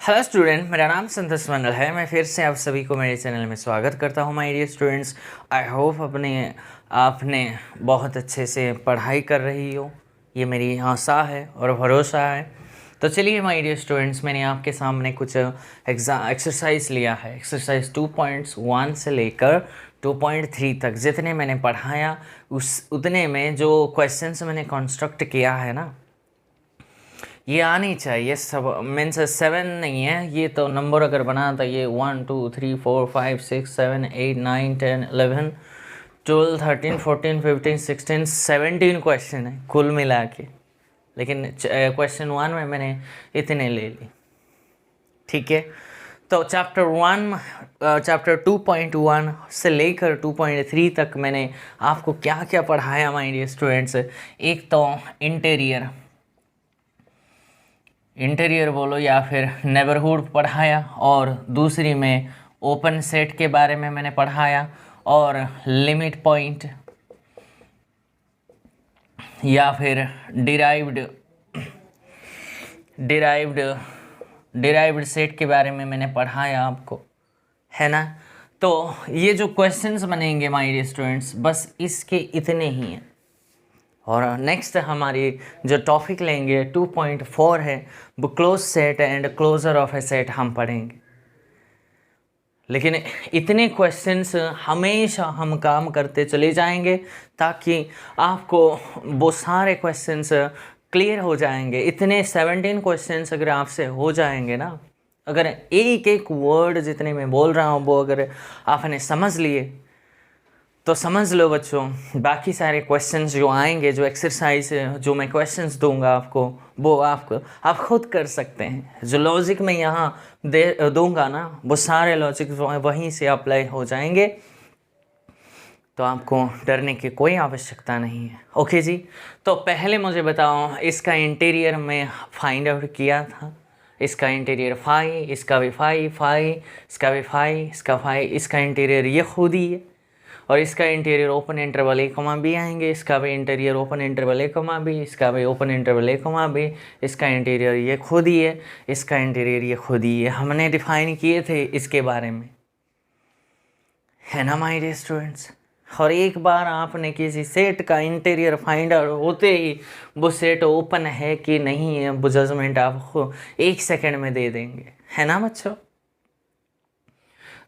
Hello student, मेरा नाम संतोष मंडल है। मैं फिर से आप सभी को मेरे चैनल में स्वागत करता हूँ। My dear students, I hope आपने बहुत अच्छे से पढ़ाई कर रही हो, ये मेरी आशा है और भरोसा है। तो चलिए माय डियर स्टूडेंट्स, मैंने आपके सामने कुछ एक्सरसाइज लिया है। एक्सरसाइज 2.1 से लेकर 2.3 तक जितने मैंने पढ़ाया उतने में जो क्वेश्चंस मैंने कंस्ट्रक्ट किया है ना, ये आनी चाहिए सब। मीन्स 7 नहीं है, ये तो नंबर अगर बना था ये 1 2 3 4 5 6 7 8 9 10 11 12 13 14 15 16 17 क्वेश्चन है कुल मिला के, लेकिन क्वेश्चन 1 में मैंने इतने ले ली। ठीक है, तो चैप्टर 2.1 से लेकर 2.3 तक मैंने आपको क्या क्या पढ़ाया माय डियर स्टूडेंट्स। एक तो इंटीरियर बोलो या फिर नेबरहुड पढ़ाया, और दूसरी में ओपन सेट के बारे में मैंने पढ़ाया, और लिमिट पॉइंट या फिर डिराइव्ड सेट के बारे में मैंने पढ़ाया आपको, है ना। तो ये जो क्वेश्चंस बनेंगे माय डियर स्टूडेंट्स, बस इसके इतने ही हैं। और नेक्स्ट हमारी जो टॉपिक लेंगे 2.4 है, वो close set and closure of a set हम पढ़ेंगे। लेकिन इतने क्वेश्चंस हमेशा हम काम करते चले जाएंगे ताकि आपको वो सारे क्वेश्चंस क्लियर हो जाएंगे। इतने 17 क्वेश्चंस अगर आपसे हो जाएंगे ना, अगर एक एक वर्ड जितने मैं बोल रहा हूँ वो अगर आपने समझ लिए तो समझ लो बच्चों, बाकी सारे क्वेश्चंस जो आएंगे, जो एक्सरसाइज जो मैं क्वेश्चंस दूंगा आपको, वो आप खुद कर सकते हैं। जो लॉजिक मैं यहाँ दूंगा ना, वो सारे लॉजिक वहीं से अप्लाई हो जाएंगे, तो आपको डरने की कोई आवश्यकता नहीं है। ओके जी, तो पहले मुझे बताओ, इसका इंटीरियर मैं फाइंड आउट किया था। इसका इंटीरियर 5, इसका भी 5, इसका भी 5, इसका 5, इसका इंटीरियर ये खुद ही है, और इसका इंटीरियर ओपन इंटरवल a, आएंगे। इसका भी इंटीरियर ओपन इंटरवल a, इसका भी ओपन इंटरवल a, इसका इंटीरियर ये खुद ही है, इसका इंटीरियर ये खुद ही है। हमने डिफाइन किए थे इसके बारे में, है ना माय डियर स्टूडेंट्स। और एक बार आपने किसी सेट का इंटीरियर फाइंड आउट होते ही वो सेट ओपन है कि नहीं है, वो जजमेंट आपको 1 सेकेंड में दे देंगे, है ना बच्चों।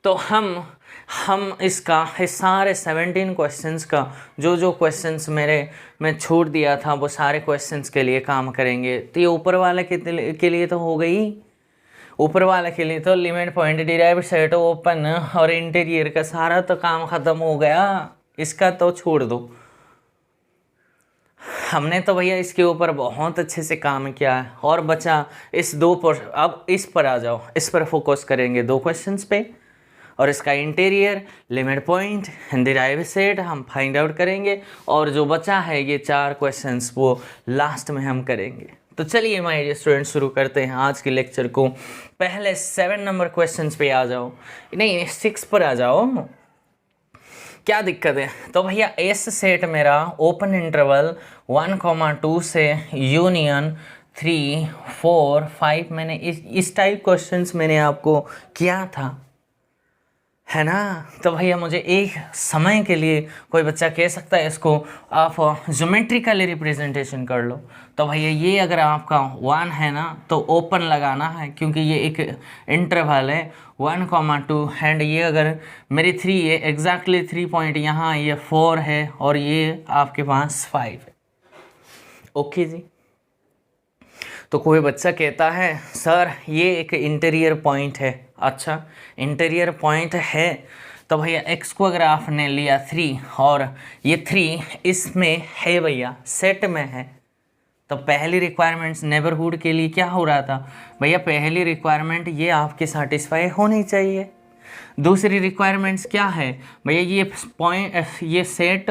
तो हम इसका इस सारे 17 क्वेश्चंस का जो क्वेश्चंस मैं छोड़ दिया था, वो सारे क्वेश्चंस के लिए काम करेंगे। तो ये ऊपर वाले के लिए तो हो गई, ऊपर वाले के लिए तो limit point, derived set, open और इंटीरियर का सारा तो काम ख़त्म हो गया। इसका तो छोड़ दो, हमने तो भैया इसके ऊपर बहुत अच्छे से काम किया है। और बचा इस दो पर, अब इस पर आ जाओ, इस पर फोकस करेंगे 2 क्वेश्चंस पे, और इसका interior, limit point, derived set हम फाइंड आउट करेंगे, और जो बचा है ये 4 क्वेश्चंस वो लास्ट में हम करेंगे। तो चलिए माय डियर स्टूडेंट्स, शुरू करते हैं आज के लेक्चर को। पहले 7 नंबर क्वेश्चंस पे आ जाओ, नहीं 6 पर आ जाओ, क्या दिक्कत है। तो भैया एस सेट मेरा ओपन इंटरवल 1, 2 से यूनियन 3, 4, 5, मैंने इस टाइप क्वेश्चंस मैंने आपको किया था, है ना। तो भैया मुझे एक समय के लिए कोई बच्चा कह सकता है इसको आप ज्योमेट्रिकली रिप्रेजेंटेशन कर लो। तो भैया ये अगर आपका 1 है ना, तो ओपन लगाना है, क्योंकि ये एक इंटरवल है 1, 2, एंड ये अगर मेरी 3 है, एग्जैक्टली 3 पॉइंट यहाँ, ये 4 है और ये आपके पास 5 है। ओके जी, तो कोई बच्चा कहता है सर ये एक इंटीरियर पॉइंट है। अच्छा, इंटीरियर पॉइंट है तो भैया एक्स को अगर आपने लिया 3 और ये 3 इसमें है भैया, सेट में है, तो पहली रिक्वायरमेंट्स नेबरहुड के लिए क्या हो रहा था भैया, पहली रिक्वायरमेंट ये आपकी सेटिस्फाई होनी चाहिए। दूसरी रिक्वायरमेंट्स क्या है भैया, ये पॉइंट, ये सेट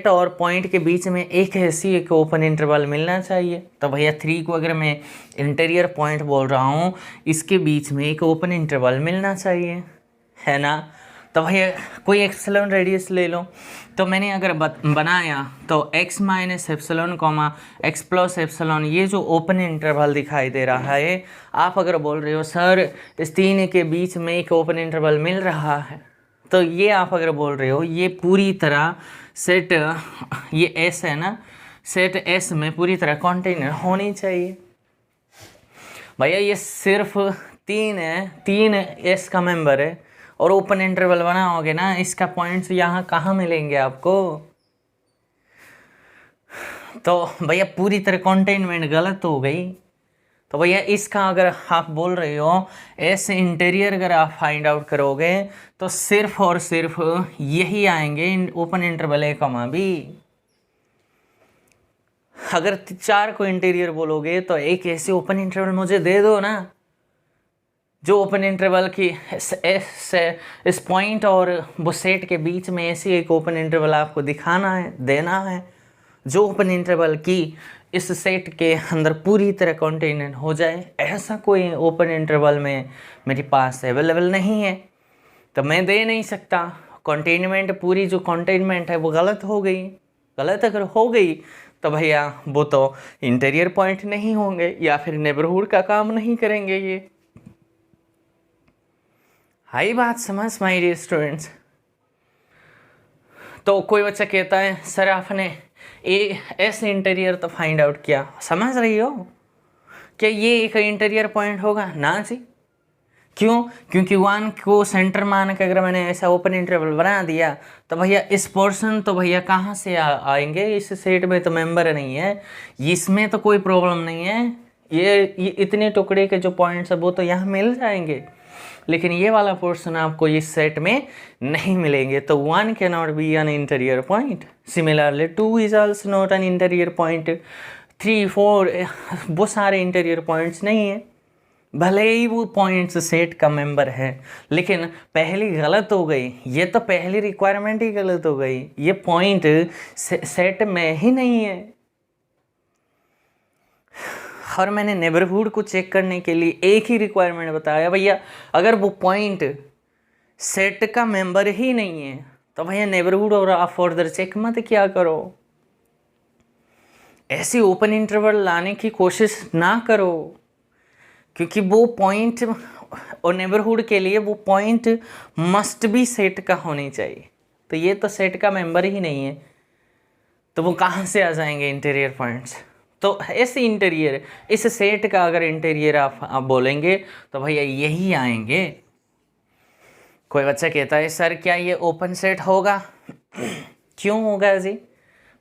और पॉइंट के बीच में एक ओपन इंटरवल मिलना चाहिए। तो भैया 3 को अगर मैं इंटीरियर पॉइंट बोल रहा हूँ, इसके बीच में एक ओपन इंटरवल मिलना चाहिए, है ना। तो भैया कोई एप्सिलॉन रेडियस ले लो। तो मैंने अगर बनाया तो x minus epsilon comma x plus epsilon, ये जो ओपन इंटरवल दिखाई दे रहा है, आप अगर बोल रहे हो सर इस तीन के बीच में एक ओपन इंटरवल मिल रहा है, तो ये आप अगर बोल रहे हो ये पूरी तरह सेट, ये S है ना, सेट S में पूरी तरह कंटेनर होनी चाहिए। भैया ये सिर्फ तीन है, तीन S का मेंबर है और ओपन इंटरवल बनाओगे ना, इसका पॉइंट्स यहाँ कहाँ मिलेंगे आपको? तो भैया पूरी तरह कंटेनमेंट गलत हो गई। तो भैया इसका अगर आप बोल रहे हो एस इंटीरियर अगर आप फाइंड आउट करोगे तो सिर्फ और सिर्फ यही आएंगे ओपन इंटरवल ए कॉमा बी। अगर चार को इंटीरियर बोलोगे तो एक ऐसे ओपन इंटरवल मुझे दे दो ना, जो ओपन इंटरवल की इस पॉइंट और वो सेट के बीच में ऐसी एक ओपन इंटरवल आपको दिखाना है, देना है, जो ओपन इंटरवल की इस सेट के अंदर पूरी तरह कंटेनमेंट हो जाए। ऐसा कोई ओपन इंटरवल में मेरे पास अवेलेबल नहीं है, तो मैं दे नहीं सकता। कंटेनमेंट पूरी जो कंटेनमेंट है वो गलत हो गई। गलत अगर हो गई तो भैया वो तो इंटीरियर पॉइंट नहीं होंगे या फिर नेबरहुड का काम नहीं करेंगे। ये हाई बात समझ माय डियर स्टूडेंट्स। तो कोई बच्चा कहता है सर आपने एस इंटीरियर तो फाइंड आउट किया, समझ रही हो क्या ये एक इंटीरियर पॉइंट होगा? ना जी। क्यों? क्योंकि वन को सेंटर मान के अगर मैंने ऐसा ओपन इंटरवल बना दिया तो भैया इस पोर्शन तो भैया कहाँ से आएंगे? इस सेट में तो मेंबर नहीं है, इसमें तो कोई प्रॉब्लम नहीं है। ये इतने टुकड़े के जो पॉइंट्स है वो तो यहाँ मिल जाएंगे, लेकिन ये वाला पोर्शन आपको इस सेट में नहीं मिलेंगे। तो one can not be an interior point, similarly two is also not an interior point, 3 4 वो सारे इंटीरियर पॉइंट्स नहीं है, भले ही वो पॉइंट्स सेट का मेंबर है। लेकिन पहली गलत हो गई, ये तो पहली रिक्वायरमेंट ही गलत हो गई, ये पॉइंट सेट में ही नहीं है। और मैंने नेबरहुड को चेक करने के लिए एक ही रिक्वायरमेंट बताया, भैया अगर वो पॉइंट सेट का मेंबर ही नहीं है तो भैया नेबरहुड और आप फर्दर चेक मत क्या करो, ऐसी ओपन इंटरवल लाने की कोशिश ना करो, क्योंकि वो पॉइंट और नेबरहुड के लिए वो पॉइंट मस्ट भी सेट का होनी चाहिए। तो ये तो सेट का मेंबर ही नहीं है, तो वो कहाँ से आ जाएंगे इंटीरियर पॉइंट्स? तो ऐसे इंटीरियर इस सेट का अगर इंटीरियर आप बोलेंगे तो भैया यही आएंगे। कोई बच्चा कहता है सर क्या ये ओपन सेट होगा? क्यों होगा जी?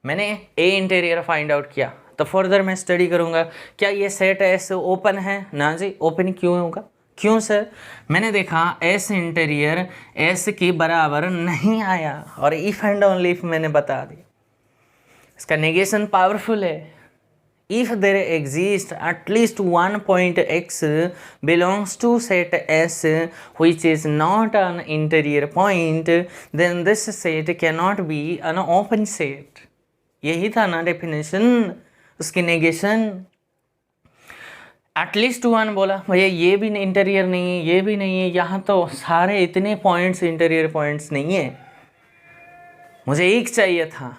मैंने ए इंटीरियर फाइंड आउट किया तो फर्दर मैं स्टडी करूँगा क्या ये सेट एस ओपन है? ना जी, ओपन क्यों होगा? क्यों सर? मैंने देखा एस इंटीरियर एस के बराबर नहीं आया और इफ एंड ओनली इफ मैंने बता दिया। इसका नेगेशन पावरफुल है। If there exists at least one point x belongs to set S which is not an interior point, then this set cannot be an open set. यही था ना definition, उसकी negation. At least one बोला, भैया ये भी interior नहीं है, ये भी नहीं है, यहाँ तो सारे इतने पॉइंट्स इंटीरियर पॉइंट्स नहीं है, मुझे एक चाहिए था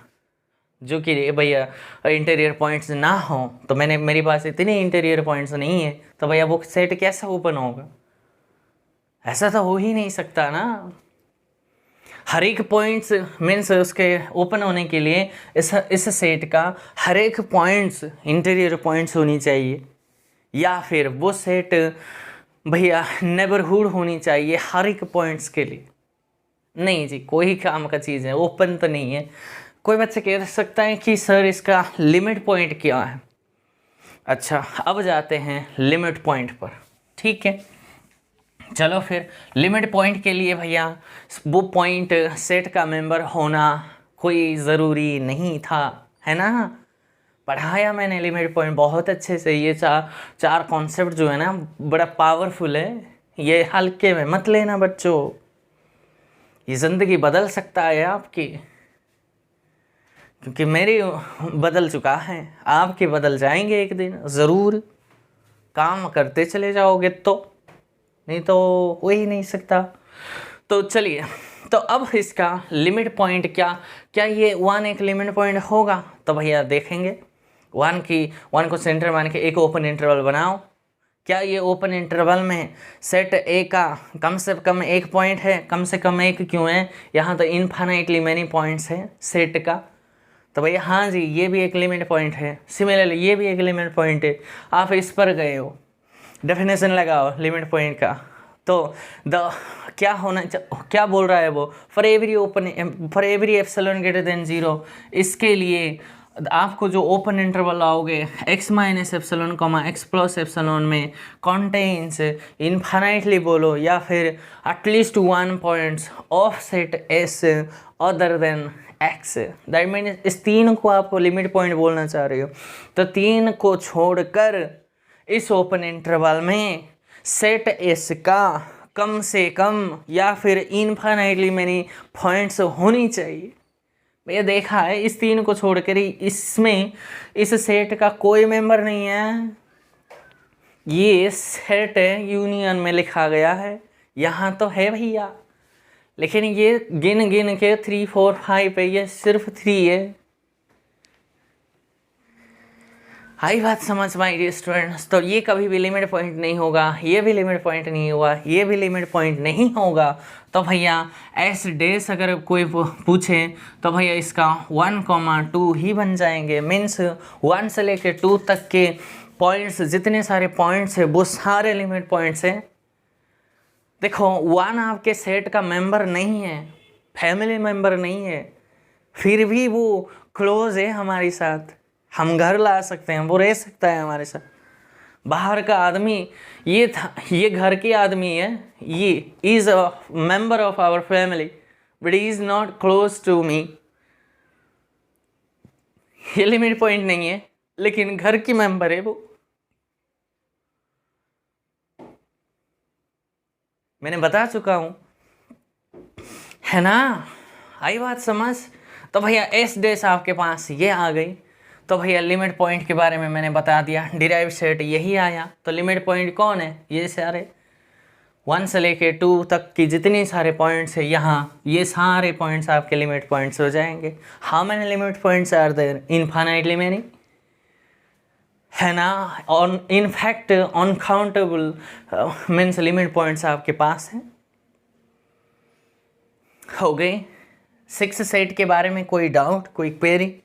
जो कि भैया इंटीरियर पॉइंट्स ना हो। तो मेरे पास इतने इंटीरियर पॉइंट्स नहीं है, तो भैया वो सेट कैसा ओपन होगा? ऐसा तो हो ही नहीं सकता ना। हर एक पॉइंट्स मीन्स उसके ओपन होने के लिए इस सेट का हर एक पॉइंट्स इंटीरियर पॉइंट्स होनी चाहिए, या फिर वो सेट भैया नेबरहुड होनी चाहिए हर एक पॉइंट्स के लिए। नहीं जी, कोई काम का चीज़ है, ओपन तो नहीं है। कोई बच्चा कह सकता है कि सर इसका लिमिट पॉइंट क्या है? अच्छा, अब जाते हैं लिमिट पॉइंट पर। ठीक है, चलो फिर लिमिट पॉइंट के लिए भैया वो पॉइंट सेट का मेंबर होना कोई ज़रूरी नहीं था, है ना। पढ़ाया मैंने लिमिट पॉइंट बहुत अच्छे से। ये चार कॉन्सेप्ट जो है ना बड़ा पावरफुल है, ये हल्के में मत लेना बच्चों, ये ज़िंदगी बदल सकता है आपकी। क्योंकि मेरी बदल चुका है, आपके बदल जाएंगे एक दिन ज़रूर। काम करते चले जाओगे तो, नहीं तो हो ही नहीं सकता। तो चलिए तो अब इसका लिमिट पॉइंट क्या ये 1 एक लिमिट पॉइंट होगा? तो भैया देखेंगे 1 को सेंटर मान के एक ओपन इंटरवल बनाओ। क्या ये ओपन इंटरवल में सेट ए का कम से कम एक पॉइंट है? कम से कम एक क्यों है? यहाँ तो इनफाइनाइटली मैनी पॉइंट्स है सेट का। तो भैया हाँ जी, ये भी एक लिमिट पॉइंट है। सिमिलरली ये भी एक लिमिट पॉइंट है। आप इस पर गए हो, डेफिनेशन लगाओ लिमिट पॉइंट का। तो क्या बोल रहा है वो? For every epsilon greater than 0, इसके लिए आपको जो ओपन इंटरवल आओगे x minus epsilon comma x plus epsilon में कॉन्टेन्स इनफाइनाइटली बोलो, या फिर at least 1 points of set s other than x। That mean इस 3 को आपको लिमिट पॉइंट बोलना चाह रहे हो। तो 3 को छोड़कर इस ओपन इंटरवल में सेट s का कम से कम या फिर इनफाइनाइटली मैनी पॉइंट्स होनी चाहिए। भैया देखा है, इस 3 को छोड़कर ही इसमें इस सेट का कोई मेंबर नहीं है। ये सेट यूनियन में लिखा गया है, यहाँ तो है भैया, लेकिन ये गिन गिन के 3 4 5 पे ये सिर्फ 3 है। आई बात समझ माय डियर स्टूडेंट्स? तो ये कभी भी लिमिट पॉइंट नहीं होगा, ये भी लिमिट पॉइंट नहीं होगा, ये भी लिमिट पॉइंट नहीं होगा। तो भैया एस डेस अगर कोई पूछे तो भैया इसका 1,2 ही बन जाएंगे। मीन्स 1 से लेके 2 तक के पॉइंट्स, जितने सारे पॉइंट्स है वो सारे लिमिट पॉइंट्स हैं। देखो 1 आपके सेट का मेंबर नहीं है, फैमिली मेंबर नहीं है, फिर भी वो क्लोज है हमारे साथ, हम घर ला सकते हैं, वो रह सकता है हमारे साथ। बाहर का आदमी ये घर के आदमी है, ये is a member of our family but is not close to me. ये लिमिट पॉइंट नहीं है, लेकिन घर की मेंबर है वो। मैंने बता चुका हूं, है ना? आई बात समझ? तो भैया एस डेस आपके पास ये आ गई। तो भैया लिमिट पॉइंट के बारे में मैंने बता दिया, डिराइव सेट यही आया। तो लिमिट पॉइंट कौन है? ये सारे 1 से लेके 2 तक की जितनी सारे पॉइंट्स है यहाँ, ये सारे पॉइंट्स आपके लिमिट पॉइंट्स हो जाएंगे। How many limit points are there? Infinitely many, है ना? और in fact uncountable means limit points आपके पास हैं। हो गई 6 सेट के बारे में कोई डाउट, कोई क्वेरी?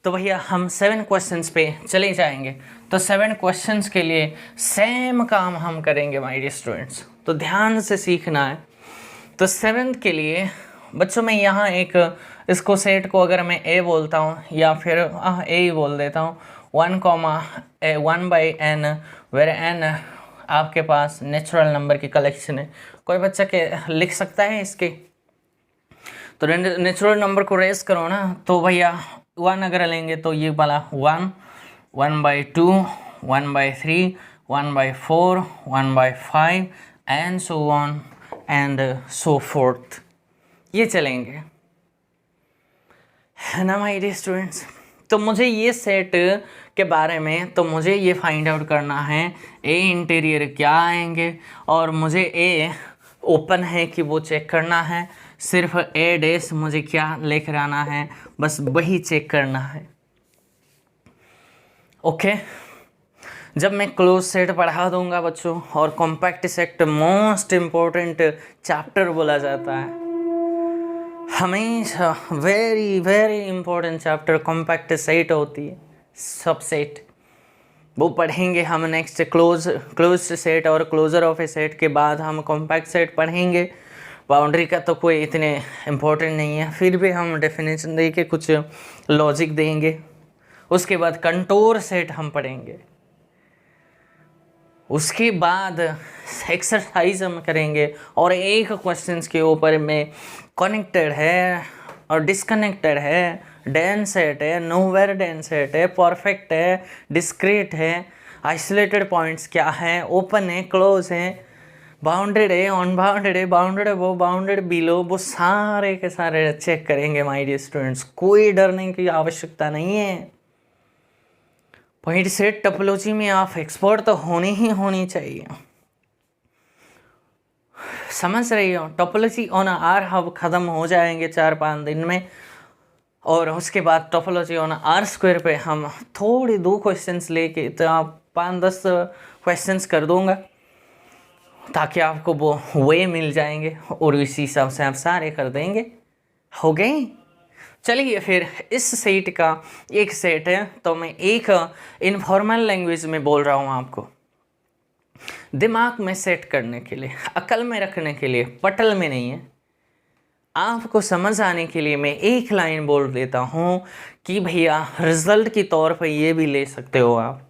तो भैया हम 7 क्वेश्चंस पे चले जाएंगे। तो 7 क्वेश्चंस के लिए सेम काम हम करेंगे माय डियर स्टूडेंट्स, तो ध्यान से सीखना है। तो 7th के लिए बच्चों में यहाँ एक इसको सेट को अगर मैं ए बोलता हूँ या फिर ए ही बोल देता हूँ, 1,n वेर n आपके पास नेचुरल नंबर की कलेक्शन है। कोई बच्चा के लिख सकता है इसके? तो नेचुरल नंबर को रेस करो ना, तो भैया 1 अगर लेंगे तो ये वाला 1, 1/2, 1/3, 1/4, 1/5 and so on and so fourth, ये चलेंगे, है ना माय डियर स्टूडेंट्स? तो मुझे ये सेट के बारे में तो मुझे ये फाइंड आउट करना है ए इंटीरियर क्या आएंगे, और मुझे ए ओपन है कि वो चेक करना है। सिर्फ ए डेस मुझे क्या लेकर आना है, बस वही चेक करना है। ओके, जब मैं क्लोज सेट पढ़ा दूंगा बच्चों, और compact set most important chapter बोला जाता है हमेशा, very very important chapter compact set होती है, सबसेट, वो पढ़ेंगे हम नेक्स्ट। क्लोज सेट और क्लोजर ऑफ ए सेट के बाद हम कॉम्पैक्ट सेट पढ़ेंगे। बाउंड्री का तो कोई इतने इम्पोर्टेंट नहीं है, फिर भी हम डेफिनेशन दे के कुछ लॉजिक देंगे। उसके बाद कंटोर सेट हम पढ़ेंगे, उसके बाद एक्सरसाइज हम करेंगे, और एक क्वेश्चंस के ऊपर में कनेक्टेड है और डिस्कनेक्टेड है, डेंस सेट है, नोवेयर डेंस सेट है, परफेक्ट है, डिस्क्रीट है, आइसोलेटेड पॉइंट्स क्या है, ओपन है, क्लोज है, बाउंडेड है, अनबाउंडेड है, बाउंडेड अबव, बाउंडेड बिलो, वो सारे के सारे चेक करेंगे माय डियर स्टूडेंट्स। कोई डरने की आवश्यकता नहीं है। पॉइंट सेट टोपोलॉजी में आप एक्सपर्ट तो होनी ही होनी चाहिए। समझ रही हो? टोपोलॉजी ऑन आर अब ख़त्म हो जाएंगे 4-5 दिन में, और उसके बाद टोपोलॉजी ऑन आर स्क्वायर पे हम थोड़ी 2 क्वेश्चंस लेके तो आप 5-10 क्वेश्चंस कर दूंगा, ताकि आपको वो वे मिल जाएंगे और इसी हिसाब से आप सारे कर देंगे। हो गई? चलिए फिर इस सेट का एक सेट है, तो मैं एक इनफॉर्मल लैंग्वेज में बोल रहा हूँ आपको, दिमाग में सेट करने के लिए, अकल में रखने के लिए, पटल में नहीं है, आपको समझ आने के लिए मैं एक लाइन बोल देता हूँ कि भैया रिजल्ट के तौर पर ये भी ले सकते हो आप,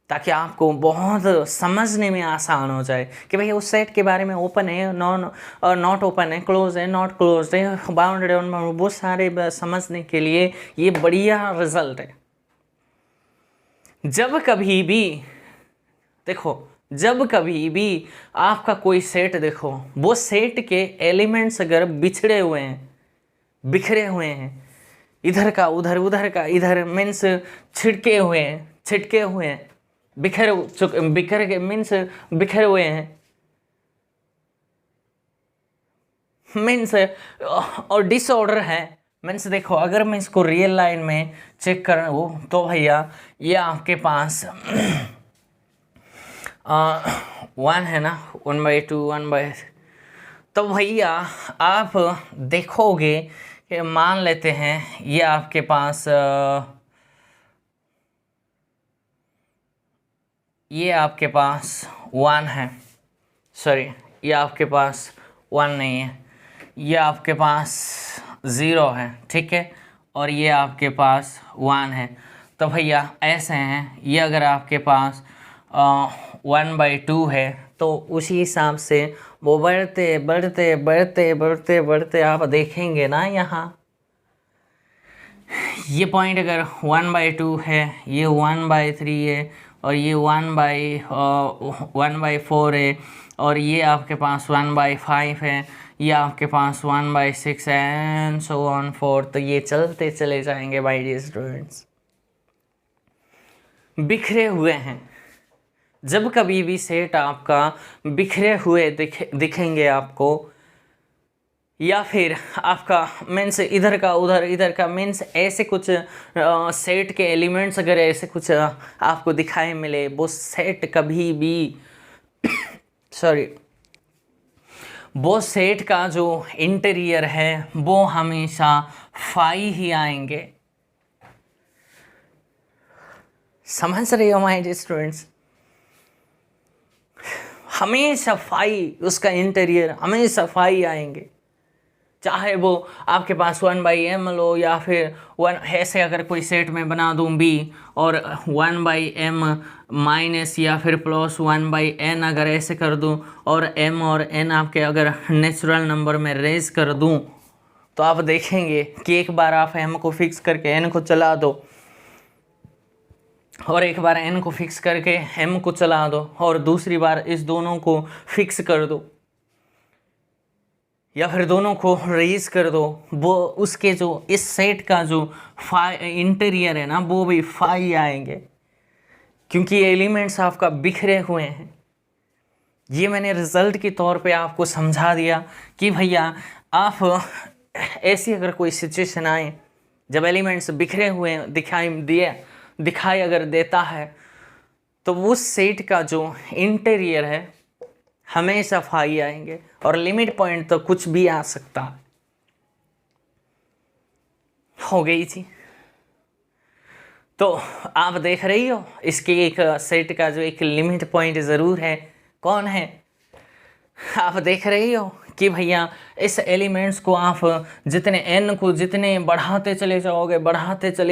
ताकि आपको बहुत समझने में आसान हो जाए कि भैया उस सेट के बारे में ओपन है, नॉट ओपन है, क्लोज है, नॉट क्लोज है, बाउंडेड ऑन, वो सारे समझने के लिए ये बढ़िया रिजल्ट है। जब कभी भी देखो, जब कभी भी आपका कोई सेट देखो, वो सेट के एलिमेंट्स अगर बिछड़े हुए हैं, बिखरे हुए हैं, इधर का उधर, उधर का इधर, मीन्स छिड़के हुए हैं, बिखर के मीन्स बिखरे हुए हैं, मीन्स और डिसऑर्डर है, मीन्स देखो अगर मैं इसको रियल लाइन में चेक करूँ तो भैया ये आपके पास 1 है ना, 1/2, 1/, तो भैया आप देखोगे कि मान लेते हैं ये आपके पास ये आपके पास 1 है, सॉरी ये आपके पास 1 नहीं है, ये आपके पास 0 है, ठीक है, और ये आपके पास 1 है। तो भैया ऐसे हैं, ये अगर आपके पास 1/2 है तो उसी हिसाब से वो बढ़ते बढ़ते बढ़ते बढ़ते बढ़ते आप देखेंगे ना, यहाँ ये पॉइंट अगर 1/2 है, ये 1/3 है, और ये 1/4 है, और ये आपके पास 1/5 है, ये आपके पास 1/6 एंड सो ऑन 4, तो ये चलते चले जाएंगे माय डियर स्टूडेंट्स, बिखरे हुए हैं। जब कभी भी सेट आपका बिखरे हुए दिखेंगे आपको, या फिर आपका मीन्स इधर का उधर, इधर का मीन्स ऐसे कुछ सेट के एलिमेंट्स अगर ऐसे कुछ आपको दिखाई मिले, वो सेट कभी भी सॉरी वो सेट का जो इंटीरियर है वो हमेशा 5 ही आएंगे। समझ रहे हो माय डियर स्टूडेंट्स? हमेशा 5, उसका इंटीरियर हमेशा 5 आएंगे, चाहे वो आपके पास 1/m लो, या फिर 1 ऐसे अगर कोई सेट में बना दूँ b और 1/m माइनस या फिर प्लस 1/n अगर ऐसे कर दूँ, और m और n आपके अगर नेचुरल नंबर में रेज कर दूँ, तो आप देखेंगे कि एक बार आप m को फिक्स करके n को चला दो, और एक बार n को फिक्स करके m को चला दो, और दूसरी बार इस दोनों को फिक्स कर दो, या फिर दोनों को रेज कर दो, वो उसके जो इस सेट का जो इंटीरियर है ना वो भी 5 आएंगे, क्योंकि एलिमेंट्स आपका बिखरे हुए हैं। ये मैंने रिजल्ट के तौर पे आपको समझा दिया कि भैया आप ऐसी अगर कोई सिचुएशन आए जब एलिमेंट्स बिखरे हुए दिखाई अगर देता है, तो उस सेट का जो इंटीरियर है हमेशा 5 आएंगे, और लिमिट पॉइंट तो कुछ भी आ सकता है। हो गई थी? तो आप देख रही हो इसके एक सेट का जो एक लिमिट पॉइंट ज़रूर है, कौन है? आप देख रही हो कि भैया इस एलिमेंट्स को आप जितने n को जितने बढ़ाते चले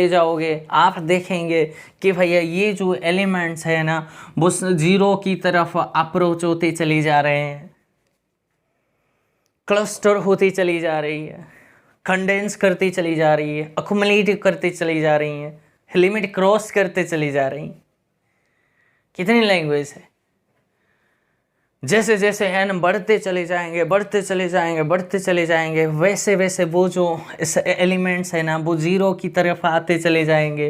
जाओगे, आप देखेंगे कि भैया ये जो एलिमेंट्स है ना वो 0 की तरफ अप्रोच होते चले जा रहे हैं, क्लस्टर होती चली जा रही है, कंडेंस करती चली जा रही है, अकुमुलेट करती चली जा रही है, लिमिट क्रॉस करते चली जा रही हैं। कितनी लैंग्वेज है? जैसे जैसे n बढ़ते चले जाएंगे, वैसे वैसे वो जो इस एलिमेंट्स है ना वो 0 की तरफ आते चले जाएंगे,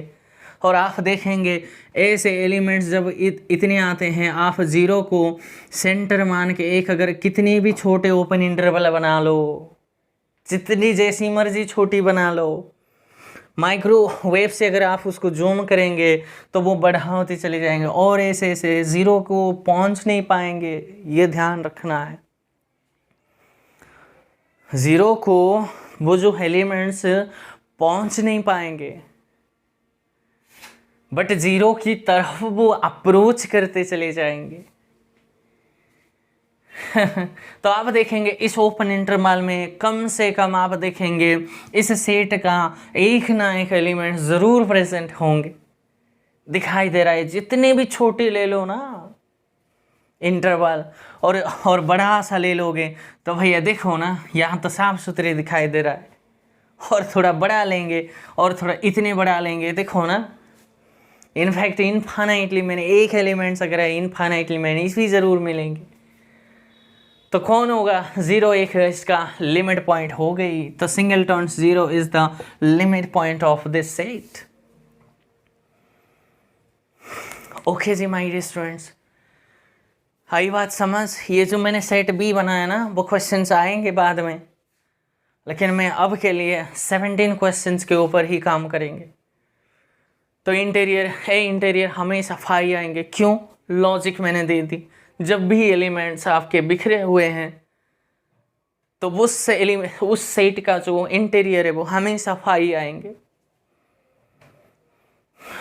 और आप देखेंगे ऐसे एलिमेंट्स जब इतने आते हैं, आप जीरो को सेंटर मान के एक अगर कितनी भी छोटे ओपन इंटरवल बना लो, जितनी जैसी मर्जी छोटी बना लो, माइक्रोवेव से अगर आप उसको जूम करेंगे तो वो बढ़ा होते चले जाएंगे और ऐसे ऐसे जीरो को पहुंच नहीं पाएंगे। ये ध्यान रखना है, जीरो को वो जो एलिमेंट्स पहुंच नहीं पाएंगे, बट जीरो की तरफ वो अप्रोच करते चले जाएंगे। तो आप देखेंगे इस ओपन इंटरवल में कम से कम आप देखेंगे इस सेट का एक ना एक एलिमेंट जरूर प्रेजेंट होंगे, दिखाई दे रहा है। जितने भी छोटे ले लो ना इंटरवल और बड़ा सा ले लोगे तो भैया देखो ना, यहाँ तो साफ सुथरे दिखाई दे रहा है। और थोड़ा बड़ा लेंगे और थोड़ा इतने बड़ा लेंगे, देखो ना, इनफैक्ट इनफाइनाइटली मैंने एक एलिमेंट्स अगर है इनफाइनाइटली मैंने इसलिए ज़रूर मिलेंगे। तो कौन होगा? ज़ीरो एक इसका लिमिट पॉइंट हो गई। तो singleton zero is the limit point of this set. Okay ji my dear students, आई बात समझ। ये जो मैंने सेट बी बनाया ना, वो क्वेश्चंस आएंगे बाद में, लेकिन मैं अब के लिए 17 क्वेश्चंस के ऊपर ही काम करेंगे। तो इंटीरियर हमेशा फाई आएंगे। क्यों? लॉजिक मैंने दे दी। जब भी एलिमेंट्स आपके बिखरे हुए हैं तो उस सेट का जो इंटीरियर है वो हमेशा फाई आएंगे।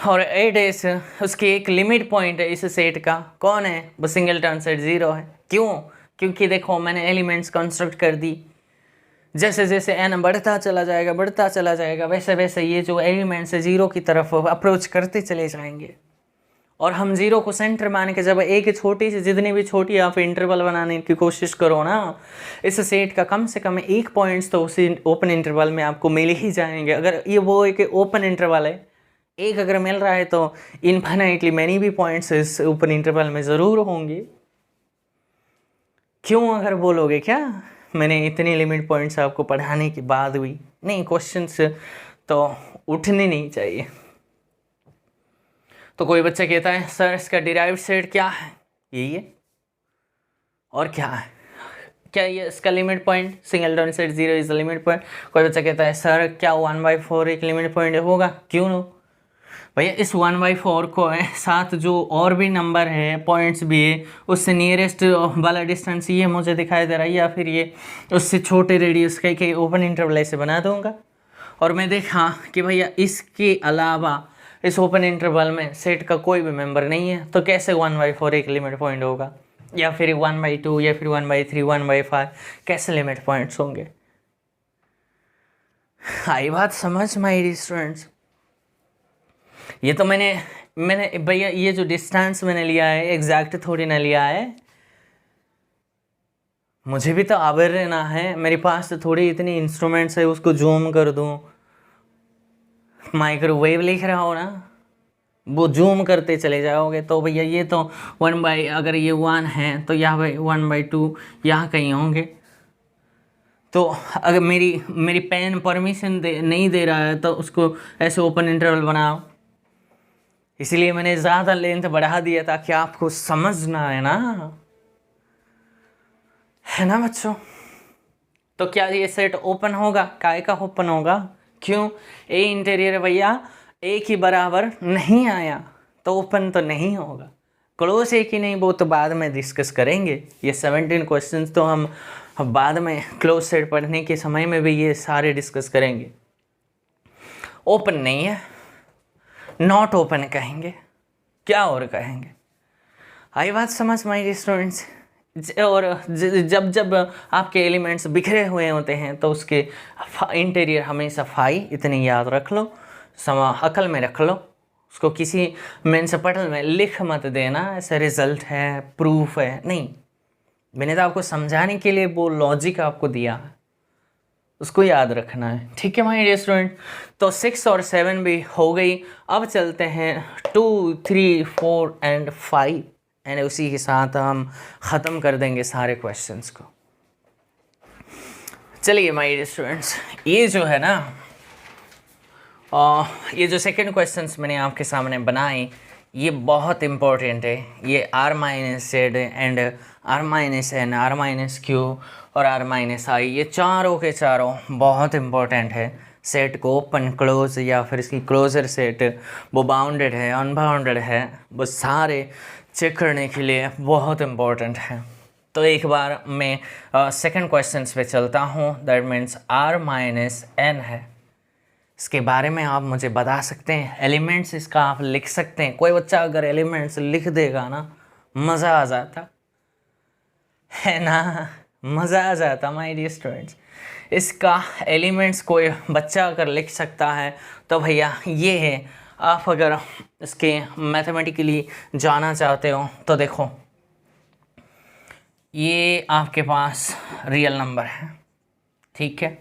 और एट एस उसकी एक लिमिट पॉइंट है इस सेट का, कौन है? वो सिंगलटन सेट ज़ीरो है। क्यों? क्योंकि देखो मैंने एलिमेंट्स कंस्ट्रक्ट कर दी, जैसे जैसे एन बढ़ता चला जाएगा वैसे वैसे ये जो एलिमेंट्स है ज़ीरो की तरफ अप्रोच करते चले जाएंगे। और हम ज़ीरो को सेंटर मान के जब एक छोटी सी, जितनी भी छोटी आप इंटरवल बनाने की कोशिश करो ना, इस सेट का कम से कम एक पॉइंट्स तो उसी ओपन इंटरवल में आपको मिल ही जाएंगे। अगर ये वो एक ओपन इंटरवल है, एक अगर मिल रहा है तो इनफाइनाइटली मैनी भी पॉइंट्स इस ओपन इंटरवल में ज़रूर होंगे। क्यों? अगर बोलोगे क्या मैंने इतनी लिमिट पॉइंट्स आपको पढ़ाने के बाद भी नहीं, क्वेश्चंस तो उठने नहीं चाहिए। तो कोई बच्चा कहता है सर इसका डिराइव्ड सेट क्या है? यही है। और क्या है? क्या ये इसका limit point? Singleton set zero is the limit point. कोई बच्चा कहता है सर क्या 1/4 एक लिमिट पॉइंट होगा? क्यों नो भैया, इस 1/4 को साथ जो और भी नंबर है, पॉइंट्स भी है, उससे नियरेस्ट वाला डिस्टेंस ये मुझे दिखाई दे रहा है, या फिर ये उससे छोटे रेडियस के ओपन इंटरवल ऐसे बना दूंगा। और मैं देखा कि भैया इसके अलावा इस ओपन इंटरवल में सेट का कोई भी मेंबर नहीं है, तो कैसे 1/4 एक लिमिट पॉइंट होगा? या फिर 1/2 या फिर 1/3 1/5 कैसे लिमिट पॉइंट्स होंगे? आई बात समझ माय स्टूडेंट्स। ये तो मैंने भैया ये जो डिस्टेंस मैंने लिया है एग्जैक्ट थोड़ी ना लिया है, मुझे भी तो आवर रहना है। मेरे पास तो थोड़ी इतनी इंस्ट्रूमेंट्स है उसको जूम कर दूं। माइक्रोवेव लिख रहा हो ना, वो जूम करते चले जाओगे तो भैया ये तो अगर ये 1 है तो यहाँ पे 1/2 यहाँ कहीं होंगे। तो अगर मेरी पेन परमिशन नहीं दे रहा है तो उसको ऐसे ओपन इंटरवल बनाओ। इसलिए मैंने ज़्यादा लेंथ बढ़ा दिया ताकि आपको समझना है ना बच्चों। तो क्या ये सेट ओपन होगा? काय का ओपन होगा? क्यों? ए इंटीरियर भैया एक ही बराबर नहीं आया तो ओपन तो नहीं होगा। क्लोज एक ही नहीं, वो तो बाद में डिस्कस करेंगे। ये 17 क्वेश्चंस तो हम बाद में क्लोज सेट पढ़ने के समय में भी ये सारे डिस्कस करेंगे। ओपन नहीं है, नॉट ओपन कहेंगे, क्या और कहेंगे? आई बात समझ माय स्टूडेंट्स। और जब आपके एलिमेंट्स बिखरे हुए होते हैं तो उसके इंटीरियर हमेशा फाई, इतनी याद रख लो, अकल में रख लो। उसको किसी मेंस पटल में लिख मत देना ऐसा रिजल्ट है, प्रूफ है, नहीं। मैंने तो आपको समझाने के लिए वो लॉजिक आपको दिया है, उसको याद रखना है। ठीक है माय डियर स्टूडेंट। तो 6 और 7 भी हो गई। अब चलते हैं 2, 3, 4 एंड 5 एंड उसी के साथ हम ख़त्म कर देंगे सारे क्वेश्चंस को। चलिए माय डियर स्टूडेंट्स, ये जो है ना ये जो सेकंड क्वेश्चंस मैंने आपके सामने बनाए ये बहुत इम्पोर्टेंट है। ये R minus Z and R minus N, R minus Q और R माइनस आई, ये चारों के चारों बहुत इम्पोर्टेंट है। सेट को ओपन क्लोज या फिर इसकी क्लोजर सेट वो बाउंडेड है अनबाउंडेड है, वो सारे चेक करने के लिए बहुत इम्पोर्टेंट है। तो एक बार मैं सेकंड क्वेश्चंस पे चलता हूँ। That means R minus N है, इसके बारे में आप मुझे बता सकते हैं। एलिमेंट्स इसका आप लिख सकते हैं। कोई बच्चा अगर एलिमेंट्स लिख देगा ना मज़ा आ जाता है ना, मज़ा आ जाता माय डियर स्टूडेंट्स। इसका एलिमेंट्स कोई बच्चा अगर लिख सकता है तो भैया ये है। आप अगर इसके मैथमेटिकली जाना चाहते हो तो देखो, ये आपके पास रियल नंबर है, ठीक है,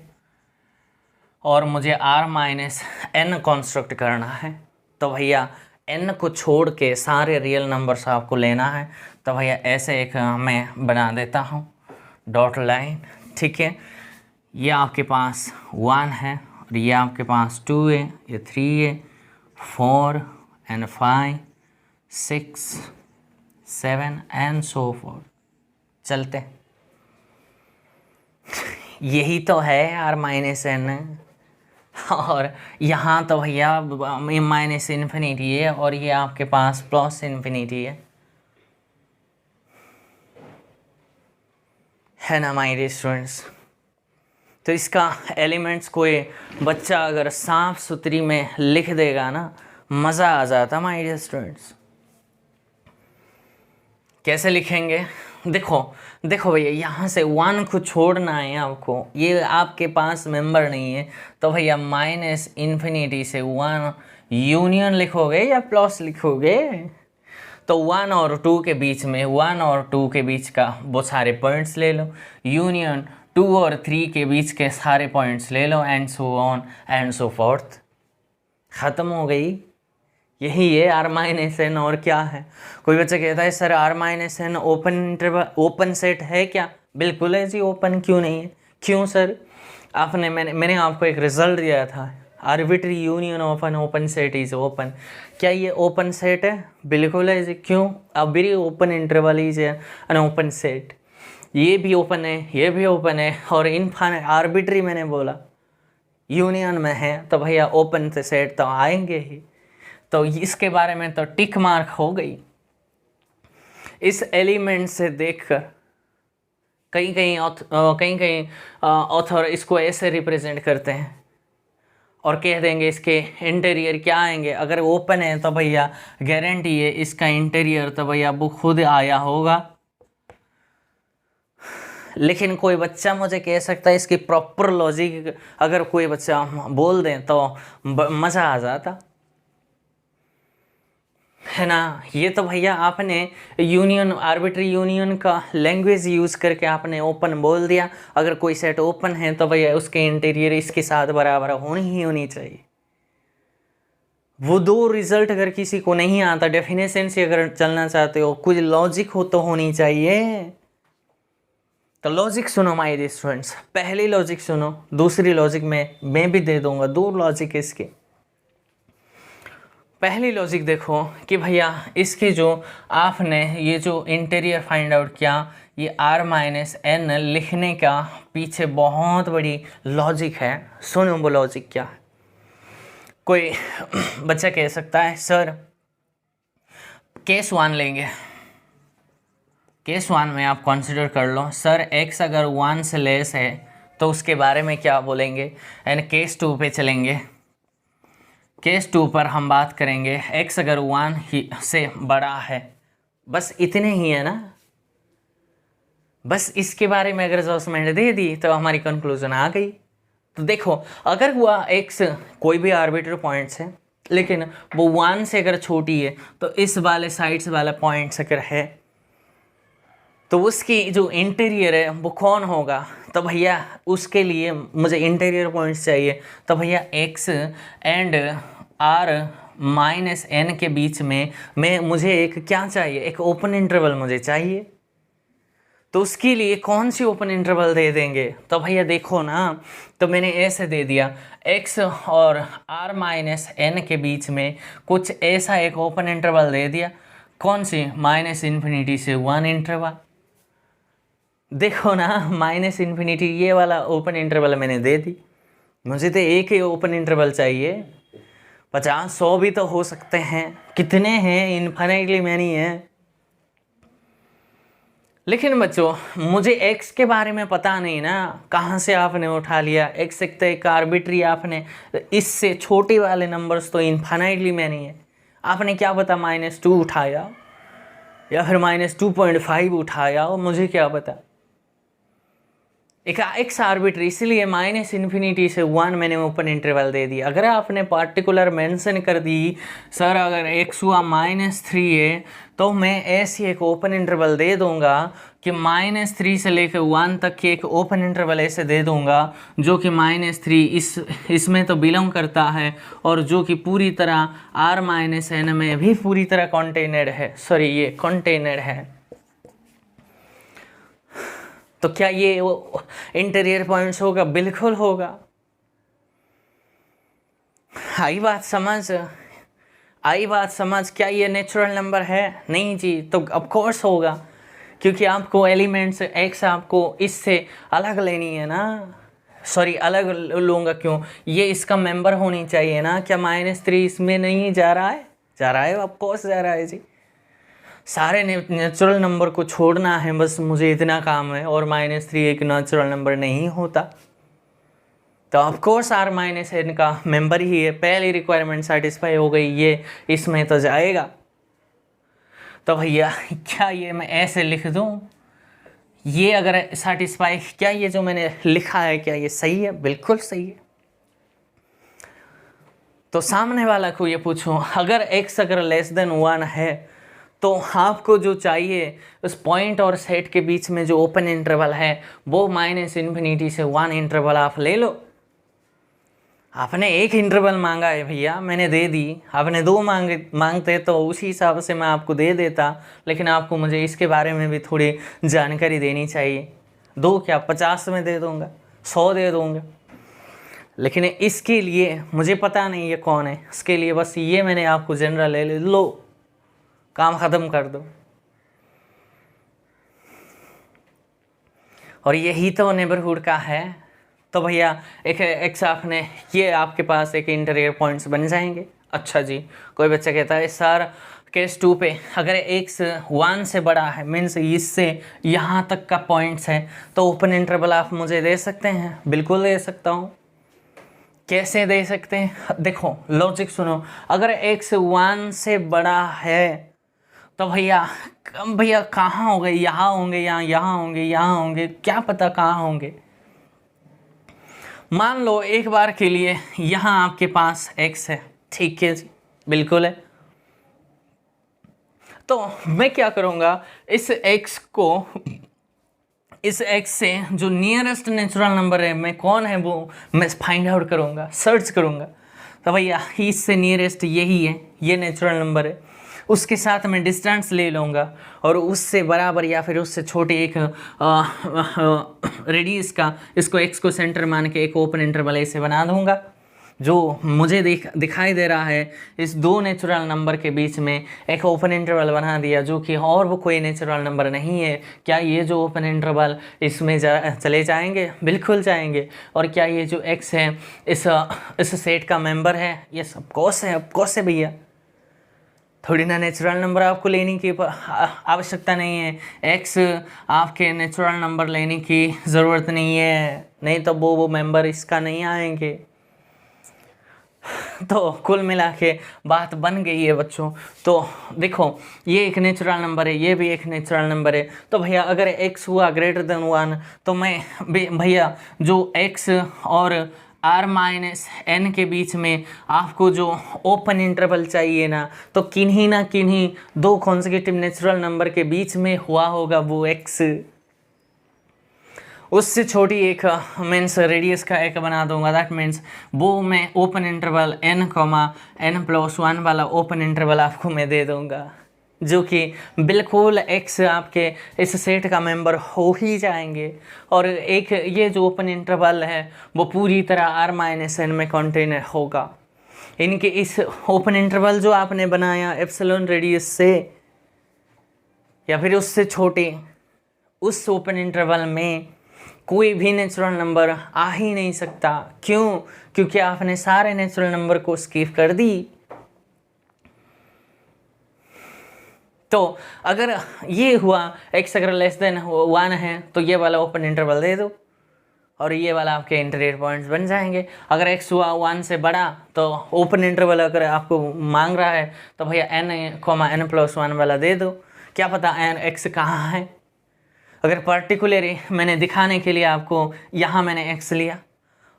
और मुझे R माइनस एन कॉन्स्ट्रक्ट करना है। तो भैया n को छोड़ के सारे रियल नंबर्स आपको लेना है। तो भैया ऐसे एक मैं बना देता हूँ डॉट लाइन, ठीक है। ये आपके पास 1 है और ये आपके पास 2 है, ये 3 है, 4 एंड 5 6 7 एंड सो फोर्थ। चलते यही तो है R माइनस एन। और यहाँ तो भैया माइनस इन्फिनिटी है और ये आपके पास प्लस इन्फिनिटी है ना माय डियर स्टूडेंट्स। तो इसका एलिमेंट्स कोई बच्चा अगर साफ सुथरी में लिख देगा ना मज़ा आ जाता माय डियर स्टूडेंट्स। कैसे लिखेंगे? देखो भैया, यहाँ से 1 को छोड़ना है आपको, ये आपके पास मेंबर नहीं है। तो भैया माइनस इन्फिनिटी से 1 यूनियन लिखोगे या प्लस लिखोगे? तो 1 और 2 के बीच में 1 और 2 के बीच का वो सारे पॉइंट्स ले लो, यूनियन 2 और 3 के बीच के सारे पॉइंट्स ले लो, and so on and so forth. ख़त्म हो गई। यही है R माइनस एन। और क्या है? कोई बच्चा कहता है sir R minus an open interval open set है क्या? बिल्कुल है जी, ओपन क्यों नहीं है? क्यों सर? मैंने आपको एक रिजल्ट दिया था, arbitrary union of an open set is open. क्या ये ओपन सेट है? बिल्कुल है जी। क्यों? Every open interval is an open set. ये भी ओपन है, ये भी ओपन है, और इनफाइनाइट आर्बिट्री मैंने बोला यूनियन में है, तो भैया ओपन से सेट तो आएंगे ही। तो इसके बारे में तो टिक मार्क हो गई। इस एलिमेंट से देखकर कहीं ऑथर इसको ऐसे रिप्रेजेंट करते हैं और कह देंगे इसके इंटीरियर क्या आएंगे। अगर ओपन है तो भैया गारंटी है इसका इंटीरियर तो भैया वो खुद आया होगा। लेकिन कोई बच्चा मुझे कह सकता है इसकी प्रॉपर लॉजिक अगर कोई बच्चा बोल दें तो मज़ा आ जाता है ना। ये तो भैया आपने यूनियन आर्बिट्री यूनियन का लैंग्वेज यूज़ करके आपने ओपन बोल दिया। अगर कोई सेट ओपन है तो भैया उसके इंटीरियर इसके साथ बराबर होनी चाहिए। वो दो रिजल्ट अगर किसी को नहीं आता, डेफिनेशन से अगर चलना चाहते हो, कुछ लॉजिक हो तो होनी चाहिए। तो लॉजिक सुनो माय डियर स्टूडेंट्स, पहली लॉजिक सुनो, दूसरी लॉजिक मैं भी दे दूंगा। 2 लॉजिक इसके। पहली लॉजिक देखो कि भैया इसके जो आपने ये जो इंटीरियर फाइंड आउट किया, ये R माइनस एन लिखने का पीछे बहुत बड़ी लॉजिक है। सुनो वो लॉजिक क्या है। कोई बच्चा कह सकता है सर केस 1 लेंगे, केस 1 में आप कंसिडर कर लो सर x अगर 1 से लेस है तो उसके बारे में क्या बोलेंगे, एंड केस 2 पे चलेंगे। केस 2 पर हम बात करेंगे x अगर 1 ही से बड़ा है, बस इतने ही है ना। बस इसके बारे में अगर असेसमेंट दे दी तो हमारी कंक्लूजन आ गई। तो देखो अगर हुआ x कोई भी आर्बिट्ररी पॉइंट्स है लेकिन वो 1 से अगर छोटी है, तो इस वाले साइड्स वाला पॉइंट्स अगर है तो उसकी जो इंटीरियर है वो कौन होगा। तो भैया उसके लिए मुझे इंटीरियर पॉइंट्स चाहिए। तो भैया x and R minus N के बीच में मुझे एक क्या चाहिए, एक ओपन इंटरवल मुझे चाहिए। तो उसके लिए कौन सी ओपन इंटरवल दे देंगे? तो भैया देखो ना, तो मैंने ऐसे दे दिया x और r माइनस एन के बीच में कुछ ऐसा एक ओपन इंटरवल दे दिया। कौन सी? -∞ से 1 इंटरवल। देखो ना, -∞ ये वाला ओपन इंटरवल मैंने दे दी। मुझे तो एक ही ओपन इंटरवल चाहिए, 50-100 भी तो हो सकते हैं। कितने हैं? इनफाइनाइटली मैनी है। लेकिन बच्चों, मुझे x के बारे में पता नहीं ना, कहाँ से आपने उठा लिया। x एक तो एक आर्बिट्री आपने, इससे छोटे वाले नंबर्स तो इनफाइनाइटली मैनी है। आपने क्या पता -2 उठाया या फिर -2.5 उठाया, और मुझे क्या पता। एक एक्स आर्बिट्री, इसलिए -∞ से 1 मैंने ओपन इंटरवल दे दिया। अगर आपने पार्टिकुलर मेंशन कर दी सर अगर x हुआ -3 है, तो मैं ऐसी एक ओपन इंटरवल दे दूंगा कि -3 से लेकर 1 तक की एक ओपन इंटरवल ऐसे दे दूंगा जो कि -3 इसमें तो बिलोंग करता है, और जो कि पूरी तरह r-n में भी पूरी तरह कंटेनेड है, सॉरी ये कंटेनेड है। तो क्या ये वो इंटीरियर पॉइंट्स होगा? बिल्कुल होगा। आई बात समझ? क्या ये नेचुरल नंबर है? नहीं जी। तो ऑफ कोर्स होगा, क्योंकि आपको एलिमेंट्स x आपको इससे अलग लेनी है ना। सॉरी, अलग लूँगा क्यों? ये इसका मेंबर होनी चाहिए ना। क्या -3 इसमें नहीं जा रहा है? जा रहा है, ऑफ कोर्स जा रहा है जी। सारे नेचुरल नंबर को छोड़ना है, बस मुझे इतना काम है। और -3 एक नेचुरल नंबर नहीं होता, तो ऑफ कोर्स r-n का मेंबर ही है। पहली रिक्वायरमेंट सेटिस्फाई हो गई, ये इसमें तो जाएगा। तो भैया क्या ये मैं ऐसे लिख दूं? ये अगर सेटिस्फाई, क्या ये जो मैंने लिखा है क्या ये सही है? बिल्कुल सही है। तो सामने वाला को ये पूछो, अगर x अगर <1 है, तो आपको जो चाहिए उस पॉइंट और सेट के बीच में जो ओपन इंटरवल है वो -∞ से 1 इंटरवल आप ले लो। आपने एक इंटरवल मांगा है भैया, मैंने दे दी। आपने 2 मांगते तो उसी हिसाब से मैं आपको दे देता, लेकिन आपको मुझे इसके बारे में भी थोड़ी जानकारी देनी चाहिए। 2 क्या 50 में दे दूँगा, 100 दे दूँगा, लेकिन इसके लिए मुझे पता नहीं ये कौन है। इसके लिए बस ये मैंने आपको जनरल ले लो, काम ख़त्म कर दो। और यही तो नेबरहुड का है। तो भैया एक एक्स आपने, ये आपके पास एक इंटीरियर पॉइंट्स बन जाएंगे। अच्छा जी, कोई बच्चा कहता है सर केस 2 पे अगर x 1 से बड़ा है, मीन्स इससे यहाँ तक का पॉइंट्स है, तो ओपन इंटरवल आप मुझे दे सकते हैं? बिल्कुल दे सकता हूँ। कैसे दे सकते हैं? देखो लॉजिक सुनो, अगर x 1 से बड़ा है तो भैया कहाँ होंगे? यहाँ होंगे, यहाँ होंगे, यहाँ होंगे, क्या पता कहाँ होंगे। मान लो एक बार के लिए यहाँ आपके पास x है, ठीक है जी, बिल्कुल है। तो मैं क्या करूँगा, इस x से जो नियरेस्ट नेचुरल नंबर है मैं कौन है वो मैं फाइंड आउट करूँगा, सर्च करूँगा। तो भैया इससे नियरेस्ट यही है, ये नेचुरल नंबर है। उसके साथ मैं डिस्टेंस ले लूँगा और उससे बराबर या फिर उससे छोटे एक रेडियस का, इसको x को सेंटर मान के एक ओपन इंटरवल ऐसे बना दूँगा। जो मुझे दिखाई दे रहा है, इस 2 नेचुरल नंबर के बीच में एक ओपन इंटरवल बना दिया जो कि और वो कोई नेचुरल नंबर नहीं है। क्या ये जो ओपन इंटरवल इसमें चले जाएंगे? बिल्कुल जाएंगे। और क्या ये जो x है इस सेट का मेंबर है? यस ऑफ कोर्स है, ऑफ कोर्स है भैया। थोड़ी ना नेचुरल नंबर आपको लेने की आवश्यकता नहीं है, x आपके नेचुरल नंबर लेने की ज़रूरत नहीं है, नहीं तो वो मेंबर इसका नहीं आएंगे। तो कुल मिला के बात बन गई है बच्चों। तो देखो ये एक नेचुरल नंबर है, ये भी एक नेचुरल नंबर है। तो भैया अगर x हुआ >1 तो मैं भैया जो x और r-n के बीच में आपको जो ओपन इंटरवल चाहिए ना, तो किन्हीं ना किन्हीं 2 कॉन्सेक्यूटिव नेचुरल नंबर के बीच में हुआ होगा वो x। उससे छोटी एक मीन्स रेडियस का एक बना दूंगा, दैट मीन्स वो मैं ओपन इंटरवल n, n+1 वाला ओपन इंटरवल आपको मैं दे दूंगा। जो कि बिल्कुल x आपके इस सेट का मेंबर हो ही जाएंगे। और एक ये जो ओपन इंटरवल है वो पूरी तरह r-n में कंटेन होगा। इनके इस ओपन इंटरवल जो आपने बनाया एप्सिलॉन रेडियस से या फिर उससे छोटे, उस ओपन इंटरवल में कोई भी नेचुरल नंबर आ ही नहीं सकता। क्यों? क्योंकि आपने सारे नेचुरल नंबर को स्किप कर दी। तो अगर ये हुआ x अगर लेस देन 1 है तो ये वाला ओपन इंटरवल दे दो और ये वाला आपके इंटीरियर पॉइंट्स बन जाएंगे। अगर x हुआ 1 से बड़ा तो ओपन इंटरवल अगर आपको मांग रहा है तो भैया n,n+1 वाला दे दो। क्या पता x कहाँ है। अगर पर्टिकुलरली मैंने दिखाने के लिए आपको यहाँ मैंने x लिया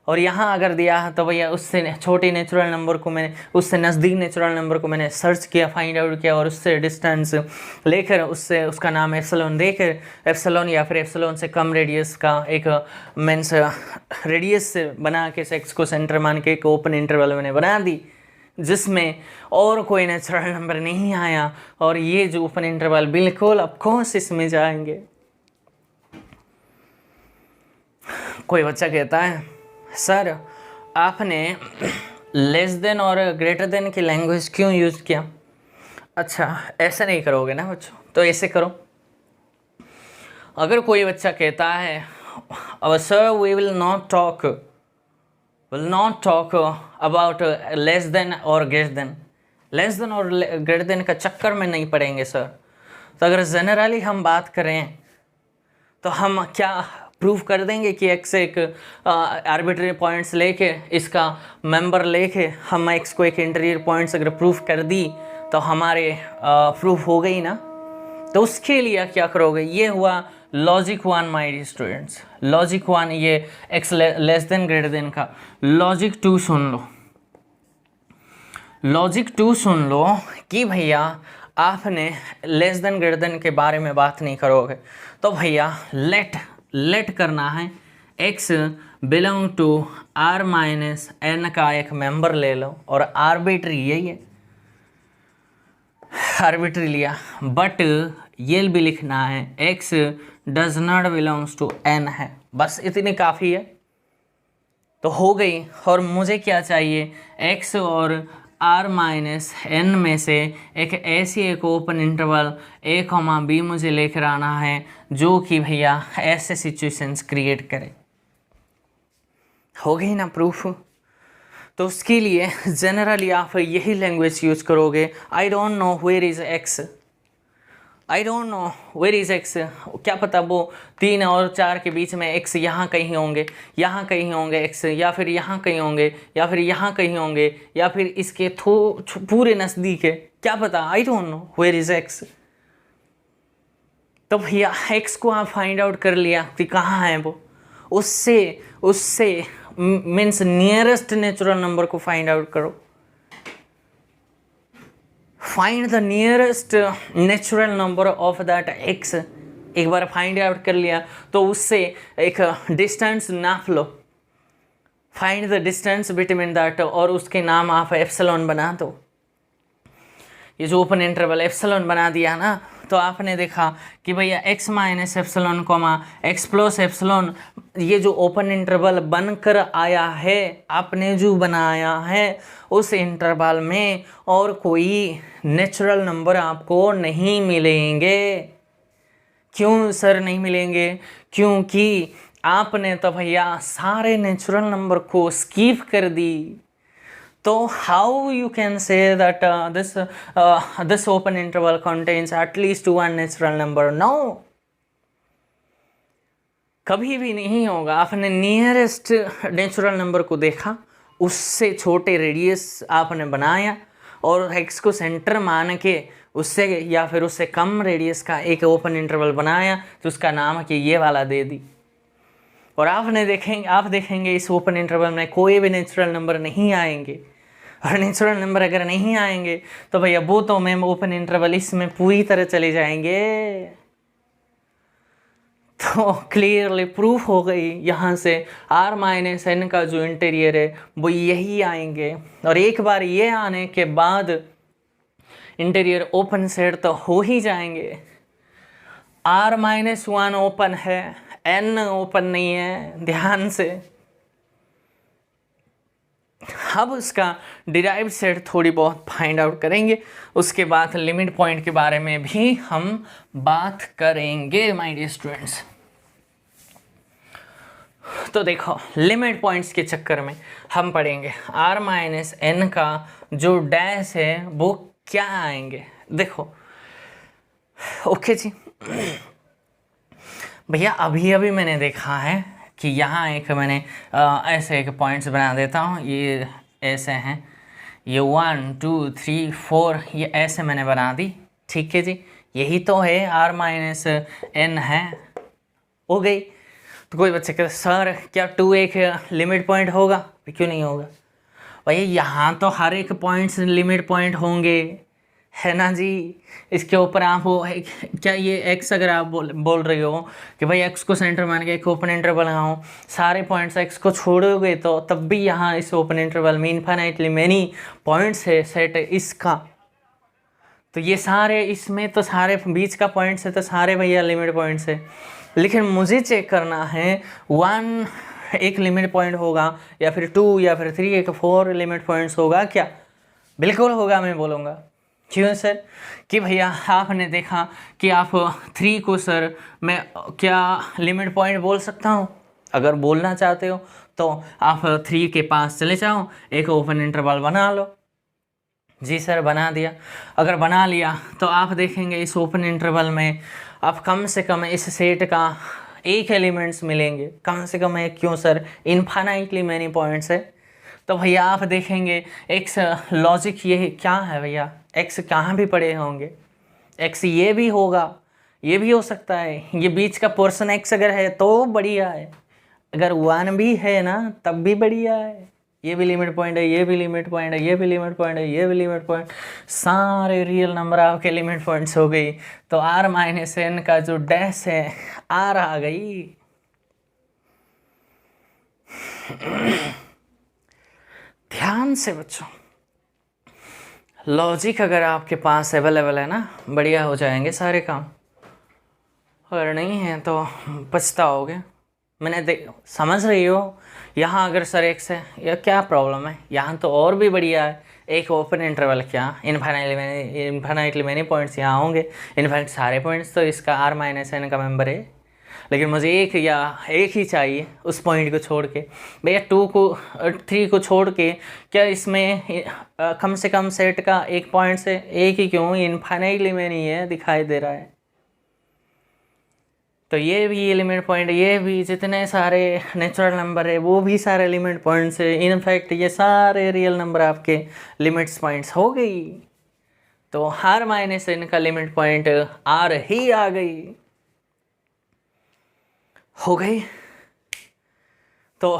और यहाँ अगर दिया तो भैया उससे छोटे नेचुरल नंबर को मैंने, उससे नज़दीक नेचुरल नंबर को मैंने सर्च किया, फाइंड आउट किया और उससे डिस्टेंस लेकर उससे उसका नाम एप्सिलॉन देकर एप्सिलॉन या फिर एप्सिलॉन से कम रेडियस का एक मीन्स रेडियस से बना के x को सेंटर मान के एक ओपन इंटरवल मैंने बना दी जिसमें और कोई नेचुरल नंबर नहीं आया। और ये जो ओपन इंटरवल बिल्कुल ऑफकोर्स इसमें जाएंगे। कोई बच्चा कहता है सर आपने लेस देन और ग्रेटर देन की लैंग्वेज क्यों यूज़ किया? अच्छा ऐसे नहीं करोगे ना बच्चों, तो ऐसे करो। अगर कोई बच्चा कहता है sir we will not talk about less than और ग्रेटर देन, लेस देन और ग्रेटर देन का चक्कर में नहीं पड़ेंगे सर। तो अगर जनरली हम बात करें तो हम क्या प्रूव कर देंगे कि x एक आर्बिट्री पॉइंट्स लेके इसका मेंबर लेके हम x को एक इंटीरियर पॉइंट्स अगर प्रूफ कर दी तो हमारे प्रूफ हो गई ना। तो उसके लिए क्या करोगे? ये हुआ logic 1 my dear students. Logic 1 ये x less than greater than का। लॉजिक 2 सुन लो। लॉजिक 2 सुन लो कि भैया आपने लेस देन ग्रेटर देन के बारे में बात नहीं करोगे तो भैया लेट करना है x बिलोंग टू r-n का एक मेंबर ले लो और आर्बिट्री यही है, आर्बिट्री लिया। बट ये भी लिखना है x does not belongs to n है। बस इतनी काफ़ी है तो हो गई। और मुझे क्या चाहिए? x और r-n में से एक ऐसी एक ओपन इंटरवल a, b मुझे लेकर आना है जो कि भैया ऐसे सिचुएशंस क्रिएट करे। हो गई ना प्रूफ? तो उसके लिए जनरली आप यही लैंग्वेज यूज़ करोगे। I don't know where is x, I don't know where is x। क्या पता वो 3 और 4 के बीच में x यहाँ कहीं होंगे, यहाँ कहीं होंगे x, या फिर यहाँ कहीं होंगे, या फिर यहाँ कहीं होंगे, या फिर इसके पूरे नज़दीक है, क्या पता। I don't know where is x। तो भैया x को आप फाइंड आउट कर लिया कि कहाँ है वो, उससे मीन्स नियरेस्ट नेचुरल नंबर को फाइंड आउट करो। Find the nearest natural number of that x। एक बार फाइंड आउट कर लिया तो उससे एक डिस्टेंस नाप लो। Find the distance between that और उसके नाम आप एप्सिलॉन बना दो। ये जो ओपन इंटरवल एप्सिलॉन बना दिया ना तो आपने देखा कि भैया x minus epsilon x plus epsilon, ये जो ओपन इंटरवल बनकर आया है, आपने जो बनाया है उस इंटरवल में और कोई नेचुरल नंबर आपको नहीं मिलेंगे। क्यों सर नहीं मिलेंगे? क्योंकि आपने तो भैया सारे नेचुरल नंबर को स्किप कर दी। तो how you can say that this open interval contains at least one natural number? No, कभी भी नहीं होगा। आपने नियरेस्ट नेचुरल नंबर को देखा, उससे छोटे रेडियस आपने बनाया और x को सेंटर मान के उससे या फिर उससे कम रेडियस का एक ओपन इंटरवल बनाया तो उसका नाम कि ये वाला दे दी। और आप देखेंगे इस ओपन इंटरवल में कोई भी नेचुरल नंबर नहीं आएंगे। और नेचुरल नंबर अगर नहीं आएंगे तो भैया वो तो मैम ओपन इंटरवल इसमें पूरी तरह चले जाएंगे। तो क्लियरली प्रूफ हो गई यहाँ से r-n का जो इंटीरियर है वो यही आएंगे। और एक बार ये आने के बाद इंटीरियर ओपन सेट तो हो ही जाएंगे। R-1 ओपन है, N ओपन नहीं है, ध्यान से। अब उसका डिराइव्ड सेट थोड़ी बहुत फाइंड आउट करेंगे, उसके बाद लिमिट पॉइंट के बारे में भी हम बात करेंगे माय डियर स्टूडेंट्स। तो देखो लिमिट पॉइंट्स के चक्कर में हम पढ़ेंगे R-N का जो डैश है वो क्या आएंगे। देखो ओके जी भैया, अभी अभी मैंने देखा है कि यहाँ एक मैंने ऐसे एक पॉइंट्स बना देता हूँ, ये ऐसे हैं, ये 1 2 3 4 ये ऐसे मैंने बना दी, ठीक है जी। यही तो है R-N है, हो गई। तो कोई बच्चे कहते सर क्या 2 एक लिमिट पॉइंट होगा? क्यों नहीं होगा भैया, यहाँ तो हर एक पॉइंट्स लिमिट पॉइंट होंगे, है ना जी। इसके ऊपर आप वो क्या ये x अगर आप बोल रहे हो कि भाई x को सेंटर मान के एक ओपन इंटरवल लगाओ, सारे पॉइंट्स x को छोड़ोगे तो तब भी यहाँ इस ओपन इंटरवल में इनफाइनाइटली मेनी पॉइंट्स है सेट इसका, तो ये सारे इसमें तो सारे बीच का पॉइंट्स है तो सारे भैया लिमिट पॉइंट्स है। लेकिन मुझे चेक करना है 1 एक लिमिट पॉइंट होगा या फिर 2 या फिर 3 एक 4 लिमिट पॉइंट्स होगा क्या? बिल्कुल होगा, मैं बोलूँगा। क्यों सर? कि भैया आपने देखा कि आप 3 को सर मैं क्या लिमिट पॉइंट बोल सकता हूँ? अगर बोलना चाहते हो तो आप 3 के पास चले जाओ, एक ओपन इंटरवल बना लो। जी सर बना दिया। अगर बना लिया तो आप देखेंगे इस ओपन इंटरवल में आप कम से कम इस सेट का एक एलिमेंट्स मिलेंगे, कम से कम एक। क्यों सर? इनफाइनाइटली मैनी पॉइंट्स है। तो भैया आप देखेंगे एक्स लॉजिक ये क्या है भैया, एक्स कहाँ भी पड़े होंगे, एक्स ये भी होगा, ये भी हो सकता है, ये बीच का पोर्शन एक्स अगर है तो बढ़िया है, अगर 1 भी है ना तब भी बढ़िया है। ये भी लिमिट पॉइंट है, ये भी लिमिट पॉइंट है, ये भी लिमिट पॉइंट है, ये भी लिमिट पॉइंट, सारे रियल नंबर आपके लिमिट पॉइंट्स हो गई। तो R-N का जो डैश है R आ गई। ध्यान से बच्चों, लॉजिक अगर आपके पास अवेलेबल है ना, बढ़िया हो जाएंगे सारे काम। अगर नहीं है तो पछताओगे। मैंने समझ रही हो, यहाँ अगर सर एक्स है या क्या प्रॉब्लम है, यहाँ तो और भी बढ़िया है। एक ओपन इंटरवल क्या इनफाइनाइटली मैनी पॉइंट्स यहाँ होंगे, इनफैक्ट सारे पॉइंट्स तो इसका R-N का मेंबर है। लेकिन मुझे एक ही चाहिए उस पॉइंट को छोड़ के। भैया 3 को छोड़ के क्या इसमें कम से कम सेट का एक पॉइंट से एक ही क्यों, इनफाइनाइटली मैनी है दिखाई दे रहा है। तो ये भी लिमिट पॉइंट, ये भी जितने सारे नेचुरल नंबर है वो भी सारे लिमिट पॉइंट्स है। इनफैक्ट ये सारे रियल नंबर आपके लिमिट्स पॉइंट्स हो गई। तो R-N का लिमिट पॉइंट R ही आ गई, हो गई। तो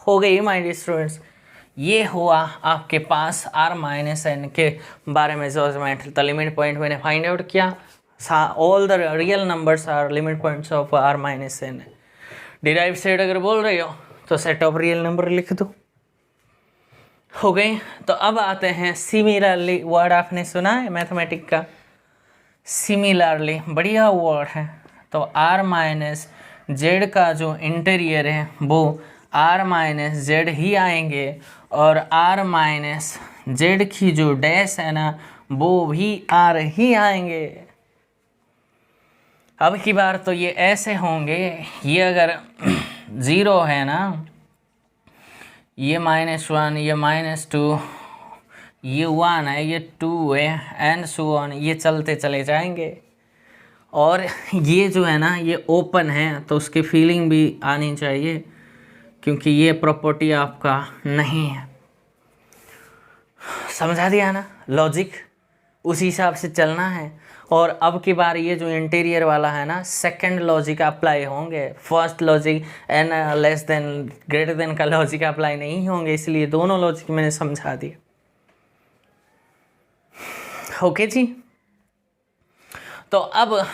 हो गई माय डियर स्टूडेंट्स, ये हुआ आपके पास R-N के बारे में जजमेंट। द लिमिट पॉइंट मैंने फाइंड आउट किया, all the real numbers are limit points of R-N। Derive set अगर बोल रहे हो तो सेट ऑफ रियल नंबर लिख दो, हो गई। तो अब आते हैं सिमिलरली। वर्ड आपने सुना है मैथमेटिक का, सिमिलरली बढ़िया वर्ड है। तो R-Z का जो इंटीरियर है वो R-Z ही आएंगे, और R-Z की जो डैश है ना वो भी R ही आएंगे। अब की बार तो ये ऐसे होंगे, ये अगर 0 है ना, ये -1, ये -2, ये 1 है, ये 2 है, एंड सो ऑन, ये चलते चले जाएंगे। और ये जो है ना ये ओपन है तो उसकी फीलिंग भी आनी चाहिए, क्योंकि ये प्रॉपर्टी आपका नहीं है। समझा दिया ना लॉजिक, उसी हिसाब से चलना है। और अब की बार ये जो इंटीरियर वाला है ना, सेकंड लॉजिक अप्लाई होंगे, first logic and less than greater than का लॉजिक अप्लाई नहीं होंगे, इसलिए दोनों लॉजिक मैंने समझा दिए। ओके जी। तो अब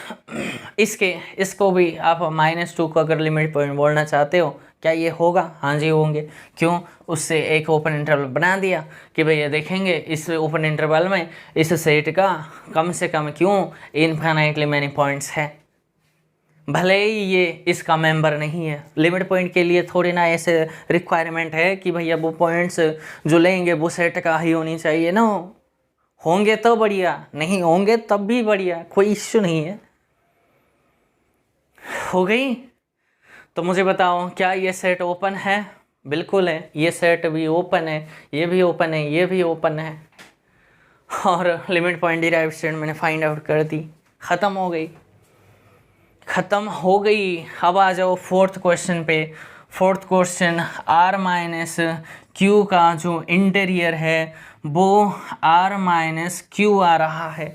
इसको भी आप -2 को अगर लिमिट पॉइंट बोलना चाहते हो क्या ये होगा? हाँ जी होंगे। क्यों? उससे एक ओपन इंटरवल बना दिया कि भैया देखेंगे इस ओपन इंटरवल में इस सेट का कम से कम क्यों इनफाइनाइटली मैनी पॉइंट्स है, भले ही ये इसका मेंबर नहीं है। लिमिट पॉइंट के लिए थोड़ी ना ऐसे रिक्वायरमेंट है कि भैया वो पॉइंट्स जो लेंगे वो सेट का ही होनी चाहिए ना, होंगे तो बढ़िया, नहीं होंगे तब भी बढ़िया, कोई इश्यू नहीं है। हो गई? तो मुझे बताओ क्या ये सेट ओपन है? बिल्कुल है, ये सेट भी ओपन है, ये भी ओपन है, ये भी ओपन है, और लिमिट पॉइंट डिराइव्ड स्टेट मैंने फाइंड आउट कर दी, ख़त्म हो गई, ख़त्म हो गई। अब आ जाओ फोर्थ क्वेश्चन पे। Fourth question, R minus Q का जो इंटीरियर है वो आर माइनस क्यू आ रहा है।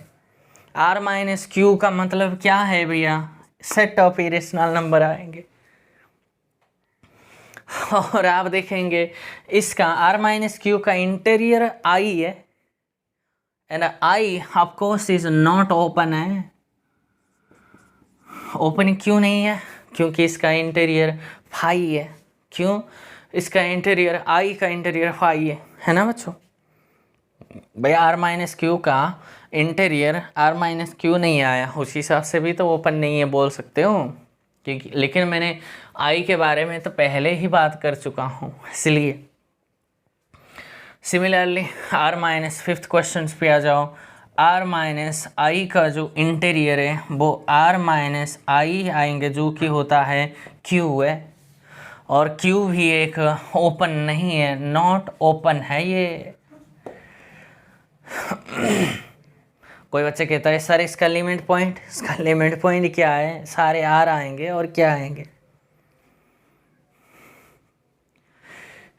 आर माइनस क्यू का मतलब क्या है भैया? सेट ऑफ इरेशनल नंबर आएंगे, और आप देखेंगे इसका आर माइनस क्यू का इंटीरियर आई है, and I of course is not open है। ओपन क्यों नहीं है? क्योंकि इसका इंटीरियर फाई है। क्यों? इसका इंटीरियर आई का इंटीरियर फाई है ना बच्चों? भाई आर माइनस क्यू का इंटीरियर आर माइनस क्यू नहीं आया, उस हिसाब से भी तो ओपन नहीं है बोल सकते हो, क्योंकि लेकिन मैंने आई के बारे में तो पहले ही बात कर चुका हूँ, इसलिए। Similarly R minus fifth question पे आ जाओ। आर माइनस आई का जो इंटीरियर है वो आर माइनस आई आएंगे, जो कि होता है क्यू है, और क्यू भी एक ओपन नहीं है, नॉट ओपन है ये। कोई बच्चे कहता है सर इसका लिमिट पॉइंट, इसका लिमिट पॉइंट क्या है? सारे आर आएंगे और क्या आएंगे?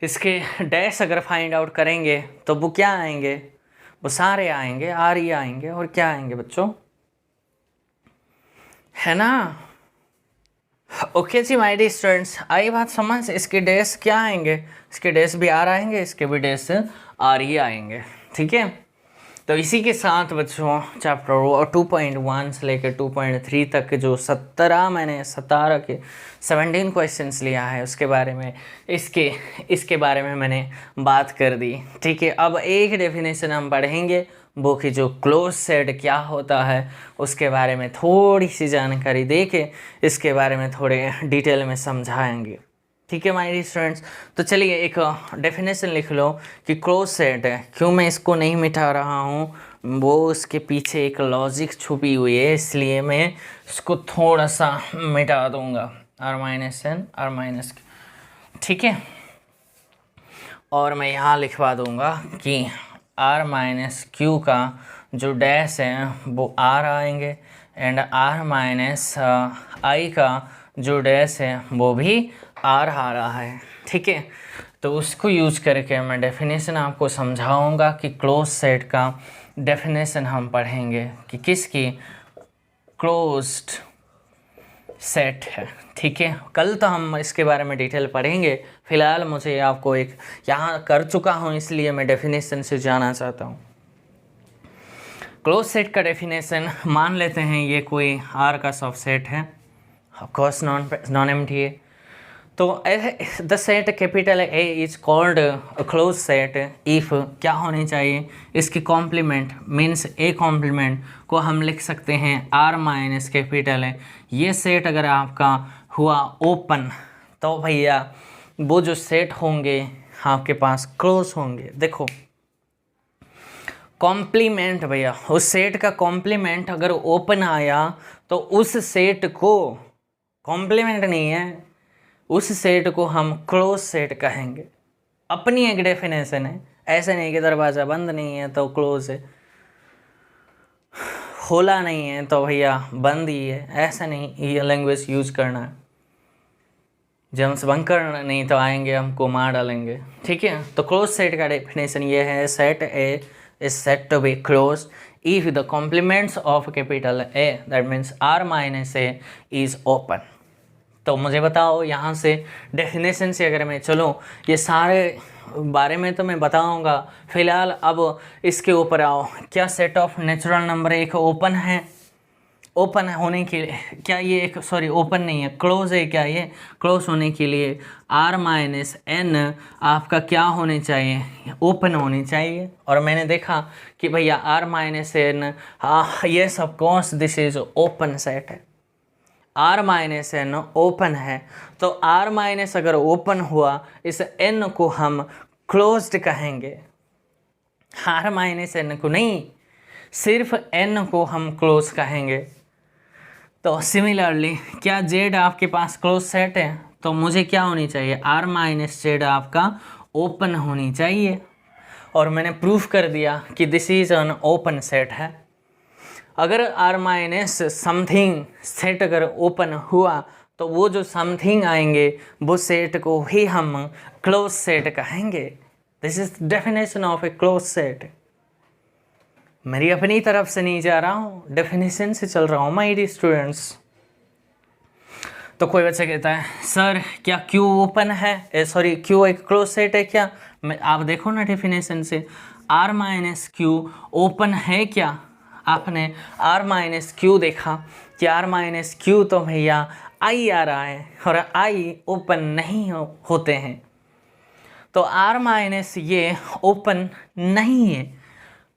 इसके डैश अगर फाइंड आउट करेंगे तो वो क्या आएंगे? वो सारे आएंगे, आर ही आएंगे, और क्या आएंगे बच्चों? है ना? Okay ji my dear students, आई बात समझ। इसके डैश क्या आएंगे? इसके डैश भी आर आएंगे, इसके भी डैश आर ही आएंगे, ठीक है। तो इसी के साथ बच्चों चैप्टर 2.1 से लेकर 2.3 तक जो 17 के 17 क्वेश्चंस लिया है उसके बारे में इसके बारे में मैंने बात कर दी, ठीक है। अब एक डेफिनेशन हम पढ़ेंगे, वो कि जो क्लोज सेट क्या होता है उसके बारे में थोड़ी सी जानकारी दे के इसके बारे में थोड़े डिटेल में समझाएंगे, ठीक है माय डियर स्टूडेंट्स। तो चलिए एक डेफिनेशन लिख लो कि क्लोज सेट है। क्यों मैं इसको नहीं मिटा रहा हूँ? वो उसके पीछे एक लॉजिक छुपी हुई है, इसलिए मैं इसको थोड़ा सा मिटा दूंगा। R minus N R minus, ठीक है। और मैं यहाँ लिखवा दूंगा कि आर माइनस क्यू का जो डैश है वो आर आएंगे, एंड आर माइनस आई का जो डैश है वो भी आर आ रहा है, ठीक है। तो उसको यूज करके मैं डेफिनेशन आपको समझाऊंगा कि क्लोज सेट का डेफिनेशन हम पढ़ेंगे कि किसकी क्लोज्ड सेट है, ठीक है। कल तो हम इसके बारे में डिटेल पढ़ेंगे, फिलहाल मुझे आपको एक यहाँ कर चुका हूँ इसलिए मैं डेफिनेशन से जाना चाहता हूँ। क्लोज सेट का डेफिनेशन मान लेते हैं ये कोई आर का सबसेट है, ऑफ कोर्स नॉन एम्प्टी है। तो the set capital A is called close set if क्या होनी चाहिए? इसकी कॉम्प्लीमेंट मीन्स ए कॉम्प्लीमेंट को हम लिख सकते हैं आर माइनस कैपिटल है। ये सेट अगर आपका हुआ ओपन तो भैया वो जो सेट होंगे आपके पास क्लोज होंगे। देखो कॉम्प्लीमेंट भैया, उस सेट का कॉम्प्लीमेंट अगर ओपन आया तो उस सेट को कॉम्प्लीमेंट नहीं है, उस सेट को हम क्लोज सेट कहेंगे। अपनी एक डेफिनेशन है, ऐसे नहीं कि दरवाज़ा बंद नहीं है तो क्लोज है, खोला नहीं है तो भैया बंद ही है, ऐसा नहीं ये लैंग्वेज यूज करना है। जेम्स बंकर नहीं तो आएंगे हमको मार डालेंगे, ठीक है। तो क्लोज सेट का डेफिनेशन ये है, set A is set to be close if the complements of capital A that means R minus A is open. तो मुझे बताओ यहाँ से डेफिनेशन से अगर मैं चलूँ, ये सारे बारे में तो मैं बताऊँगा, फिलहाल अब इसके ऊपर आओ। क्या सेट ऑफ नेचुरल नंबर एक ओपन है? ओपन होने के लिए क्या ये एक, सॉरी ओपन नहीं है, क्लोज है क्या ये, क्लोज होने के लिए r माइनस एन आपका क्या होने चाहिए, ओपन होनी चाहिए। और मैंने देखा कि भैया r माइनस एन, ये सब कौन, दिस इज ओपन सेट है, r माइनस एन ओपन है। तो r माइनस अगर ओपन हुआ, इस n को हम क्लोज्ड कहेंगे, r माइनस एन को नहीं, सिर्फ n को हम क्लोज कहेंगे। तो सिमिलरली क्या z आपके पास क्लोज सेट है, तो मुझे क्या होनी चाहिए, r माइनस जेड आपका ओपन होनी चाहिए। और मैंने प्रूफ कर दिया कि this is an open set है। अगर r माइनस समथिंग सेट अगर ओपन हुआ, तो वो जो समथिंग आएंगे वो सेट को ही हम क्लोज सेट कहेंगे। This is definition of A close set. मेरी अपनी तरफ से नहीं जा रहा हूँ, डेफिनेशन से चल रहा हूँ माय डियर स्टूडेंट्स। तो कोई बच्चा कहता है सर क्या Q ओपन है, सॉरी Q एक क्लोज सेट है क्या, आप देखो ना डेफिनेशन से, R माइनस क्यू ओपन है क्या, आपने R माइनस क्यू देखा कि R माइनस क्यू तो भैया I आ रहा है और I ओपन नहीं होते हैं। तो R माइनस ये ओपन नहीं है,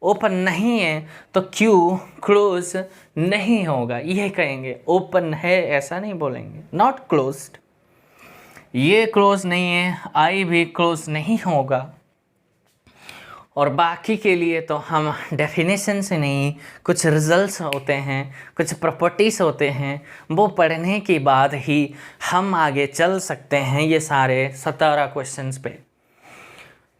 ओपन नहीं है तो Q क्लोज नहीं होगा, ये कहेंगे। ओपन है ऐसा नहीं बोलेंगे, नॉट क्लोज्ड, ये क्लोज नहीं है, I भी क्लोज नहीं होगा। और बाकी के लिए तो हम डेफिनेशन से नहीं, कुछ रिजल्ट्स होते हैं, कुछ प्रॉपर्टीज़ होते हैं, वो पढ़ने के बाद ही हम आगे चल सकते हैं। ये सारे 17 क्वेश्चंस पे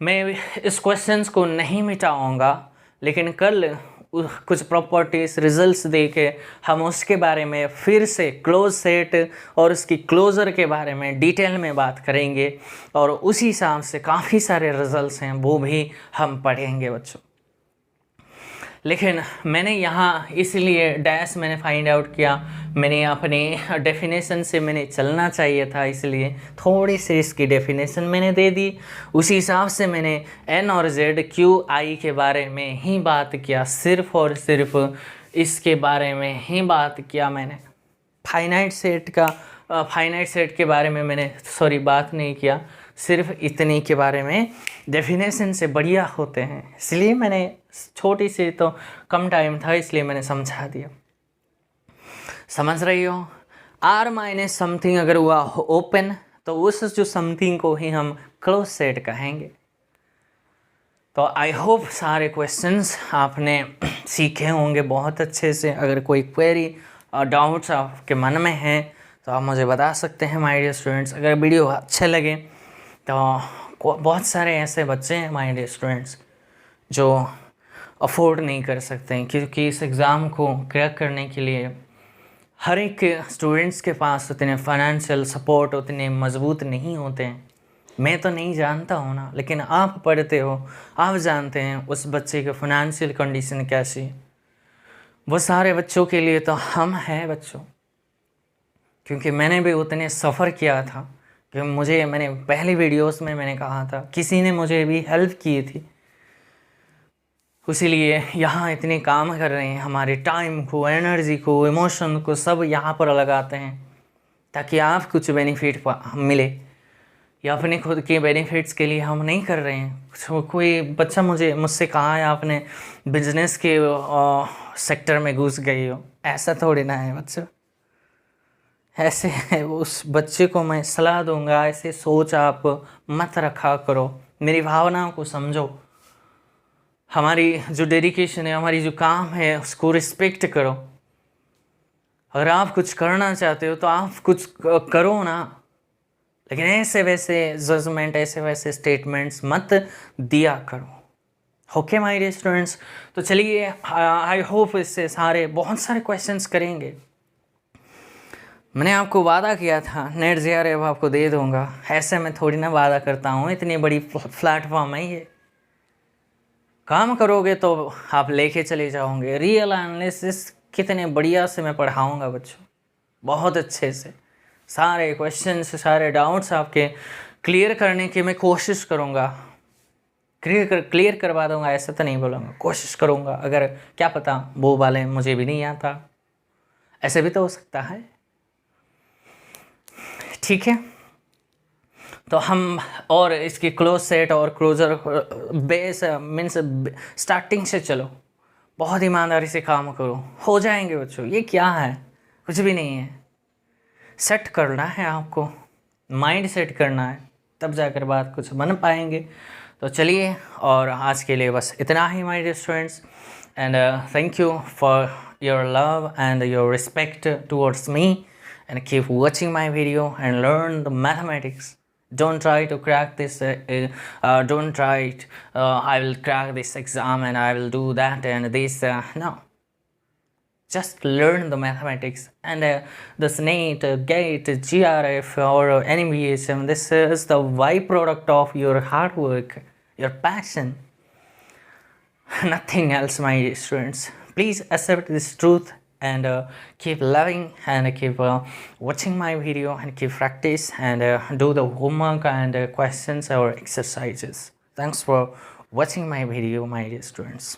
मैं इस क्वेश्चंस को नहीं मिटाऊंगा, लेकिन कल कुछ प्रॉपर्टीज़ रिजल्ट्स दे के हम उसके बारे में फिर से क्लोज सेट और उसकी क्लोज़र के बारे में डिटेल में बात करेंगे। और उसी हिसाब से काफ़ी सारे रिजल्ट्स हैं वो भी हम पढ़ेंगे बच्चों। लेकिन मैंने यहाँ इसलिए डैश मैंने फाइंड आउट किया, मैंने अपने डेफिनेशन से मैंने चलना चाहिए था, इसलिए थोड़ी सी इसकी डेफिनेशन मैंने दे दी। उसी हिसाब से मैंने एन और जेड क्यू आई के बारे में ही बात किया, सिर्फ और सिर्फ इसके बारे में ही बात किया मैंने। फाइनाइट सेट के बारे में मैंने बात नहीं किया, सिर्फ इतनी के बारे में डेफिनेशन से बढ़िया होते हैं, इसलिए मैंने छोटी सी तो कम टाइम था इसलिए मैंने समझा दिया। समझ रही हो, R माइनस समथिंग अगर हुआ ओपन तो उस जो समथिंग को ही हम क्लोज सेट कहेंगे। तो आई होप सारे क्वेश्चंस आपने सीखे होंगे बहुत अच्छे से। अगर कोई क्वेरी और डाउट्स आपके मन में हैं तो आप मुझे बता सकते हैं माय डियर स्टूडेंट्स। अगर वीडियो अच्छे लगे तो बहुत सारे ऐसे बच्चे हैं माय डियर स्टूडेंट्स जो अफोर्ड नहीं कर सकते हैं, क्योंकि इस एग्ज़ाम को क्रैक करने के लिए हर एक स्टूडेंट्स के पास उतने फाइनेंशियल सपोर्ट उतने मज़बूत नहीं होते हैं। मैं तो नहीं जानता हूँ ना, लेकिन आप पढ़ते हो, आप जानते हैं उस बच्चे की फाइनेंशियल कंडीशन कैसी है। वो सारे बच्चों के लिए तो हम हैं बच्चों, क्योंकि मैंने भी उतने सफ़र किया था कि मैंने पहली वीडियोस में मैंने कहा था किसी ने मुझे भी हेल्प की थी, इसीलिए यहाँ इतने काम कर रहे हैं, हमारे टाइम को, एनर्जी को, इमोशन को सब यहाँ पर लगाते हैं ताकि आप कुछ बेनिफिट मिले। या अपने खुद के बेनिफिट्स के लिए हम नहीं कर रहे हैं। कोई बच्चा मुझसे कहा है आपने बिजनेस के सेक्टर में घुस गई हो, ऐसा थोड़ी ना है बच्चा। ऐसे उस बच्चे को मैं सलाह दूंगा, ऐसे सोच आप मत रखा करो, मेरी भावनाओं को समझो, हमारी जो डेडिकेशन है, हमारी जो काम है उसको रिस्पेक्ट करो। अगर आप कुछ करना चाहते हो तो आप कुछ करो ना, लेकिन ऐसे वैसे जजमेंट, ऐसे वैसे स्टेटमेंट्स मत दिया करो। ओके माय डियर स्टूडेंट्स, तो चलिए आई होप इससे बहुत सारे क्वेश्चंस करेंगे। मैंने आपको वादा किया था नेट JRF आपको दे दूंगा, ऐसे मैं थोड़ी ना वादा करता हूँ, इतनी बड़ी प्लेटफॉर्म है ये, काम करोगे तो आप लेके चले जाओगे। रियल एनालिसिस कितने बढ़िया से मैं पढ़ाऊँगा बच्चों, बहुत अच्छे से सारे क्वेश्चंस, सारे डाउट्स आपके क्लियर करने की मैं कोशिश करूँगा। क्लियर करवा दूँगा ऐसा तो नहीं बोलूँगा, कोशिश करूँगा। अगर क्या पता वो वाले मुझे भी नहीं आता, ऐसे भी तो हो सकता है, ठीक है। तो हम और इसकी क्लोज सेट और क्लोजर बेस मीन्स स्टार्टिंग से चलो, बहुत ईमानदारी से काम करो, हो जाएंगे बच्चों। ये क्या है, कुछ भी नहीं है। सेट करना है आपको, माइंड सेट करना है, तब जाकर बात कुछ बन पाएंगे। तो चलिए, और आज के लिए बस इतना ही my dear students, and thank you for your love and your respect towards me, and keep watching my video and learn the mathematics. Don't try to crack this, don't try it, I will crack this exam and I will do that and this, no. Just learn the mathematics and the SNAT, GATE, GRF or NBSM. This is the byproduct of your hard work, your passion. Nothing else, my students. Please accept this truth and keep loving and keep watching my video and keep practice and do the homework and questions or exercises. Thanks for watching my video, my dear students.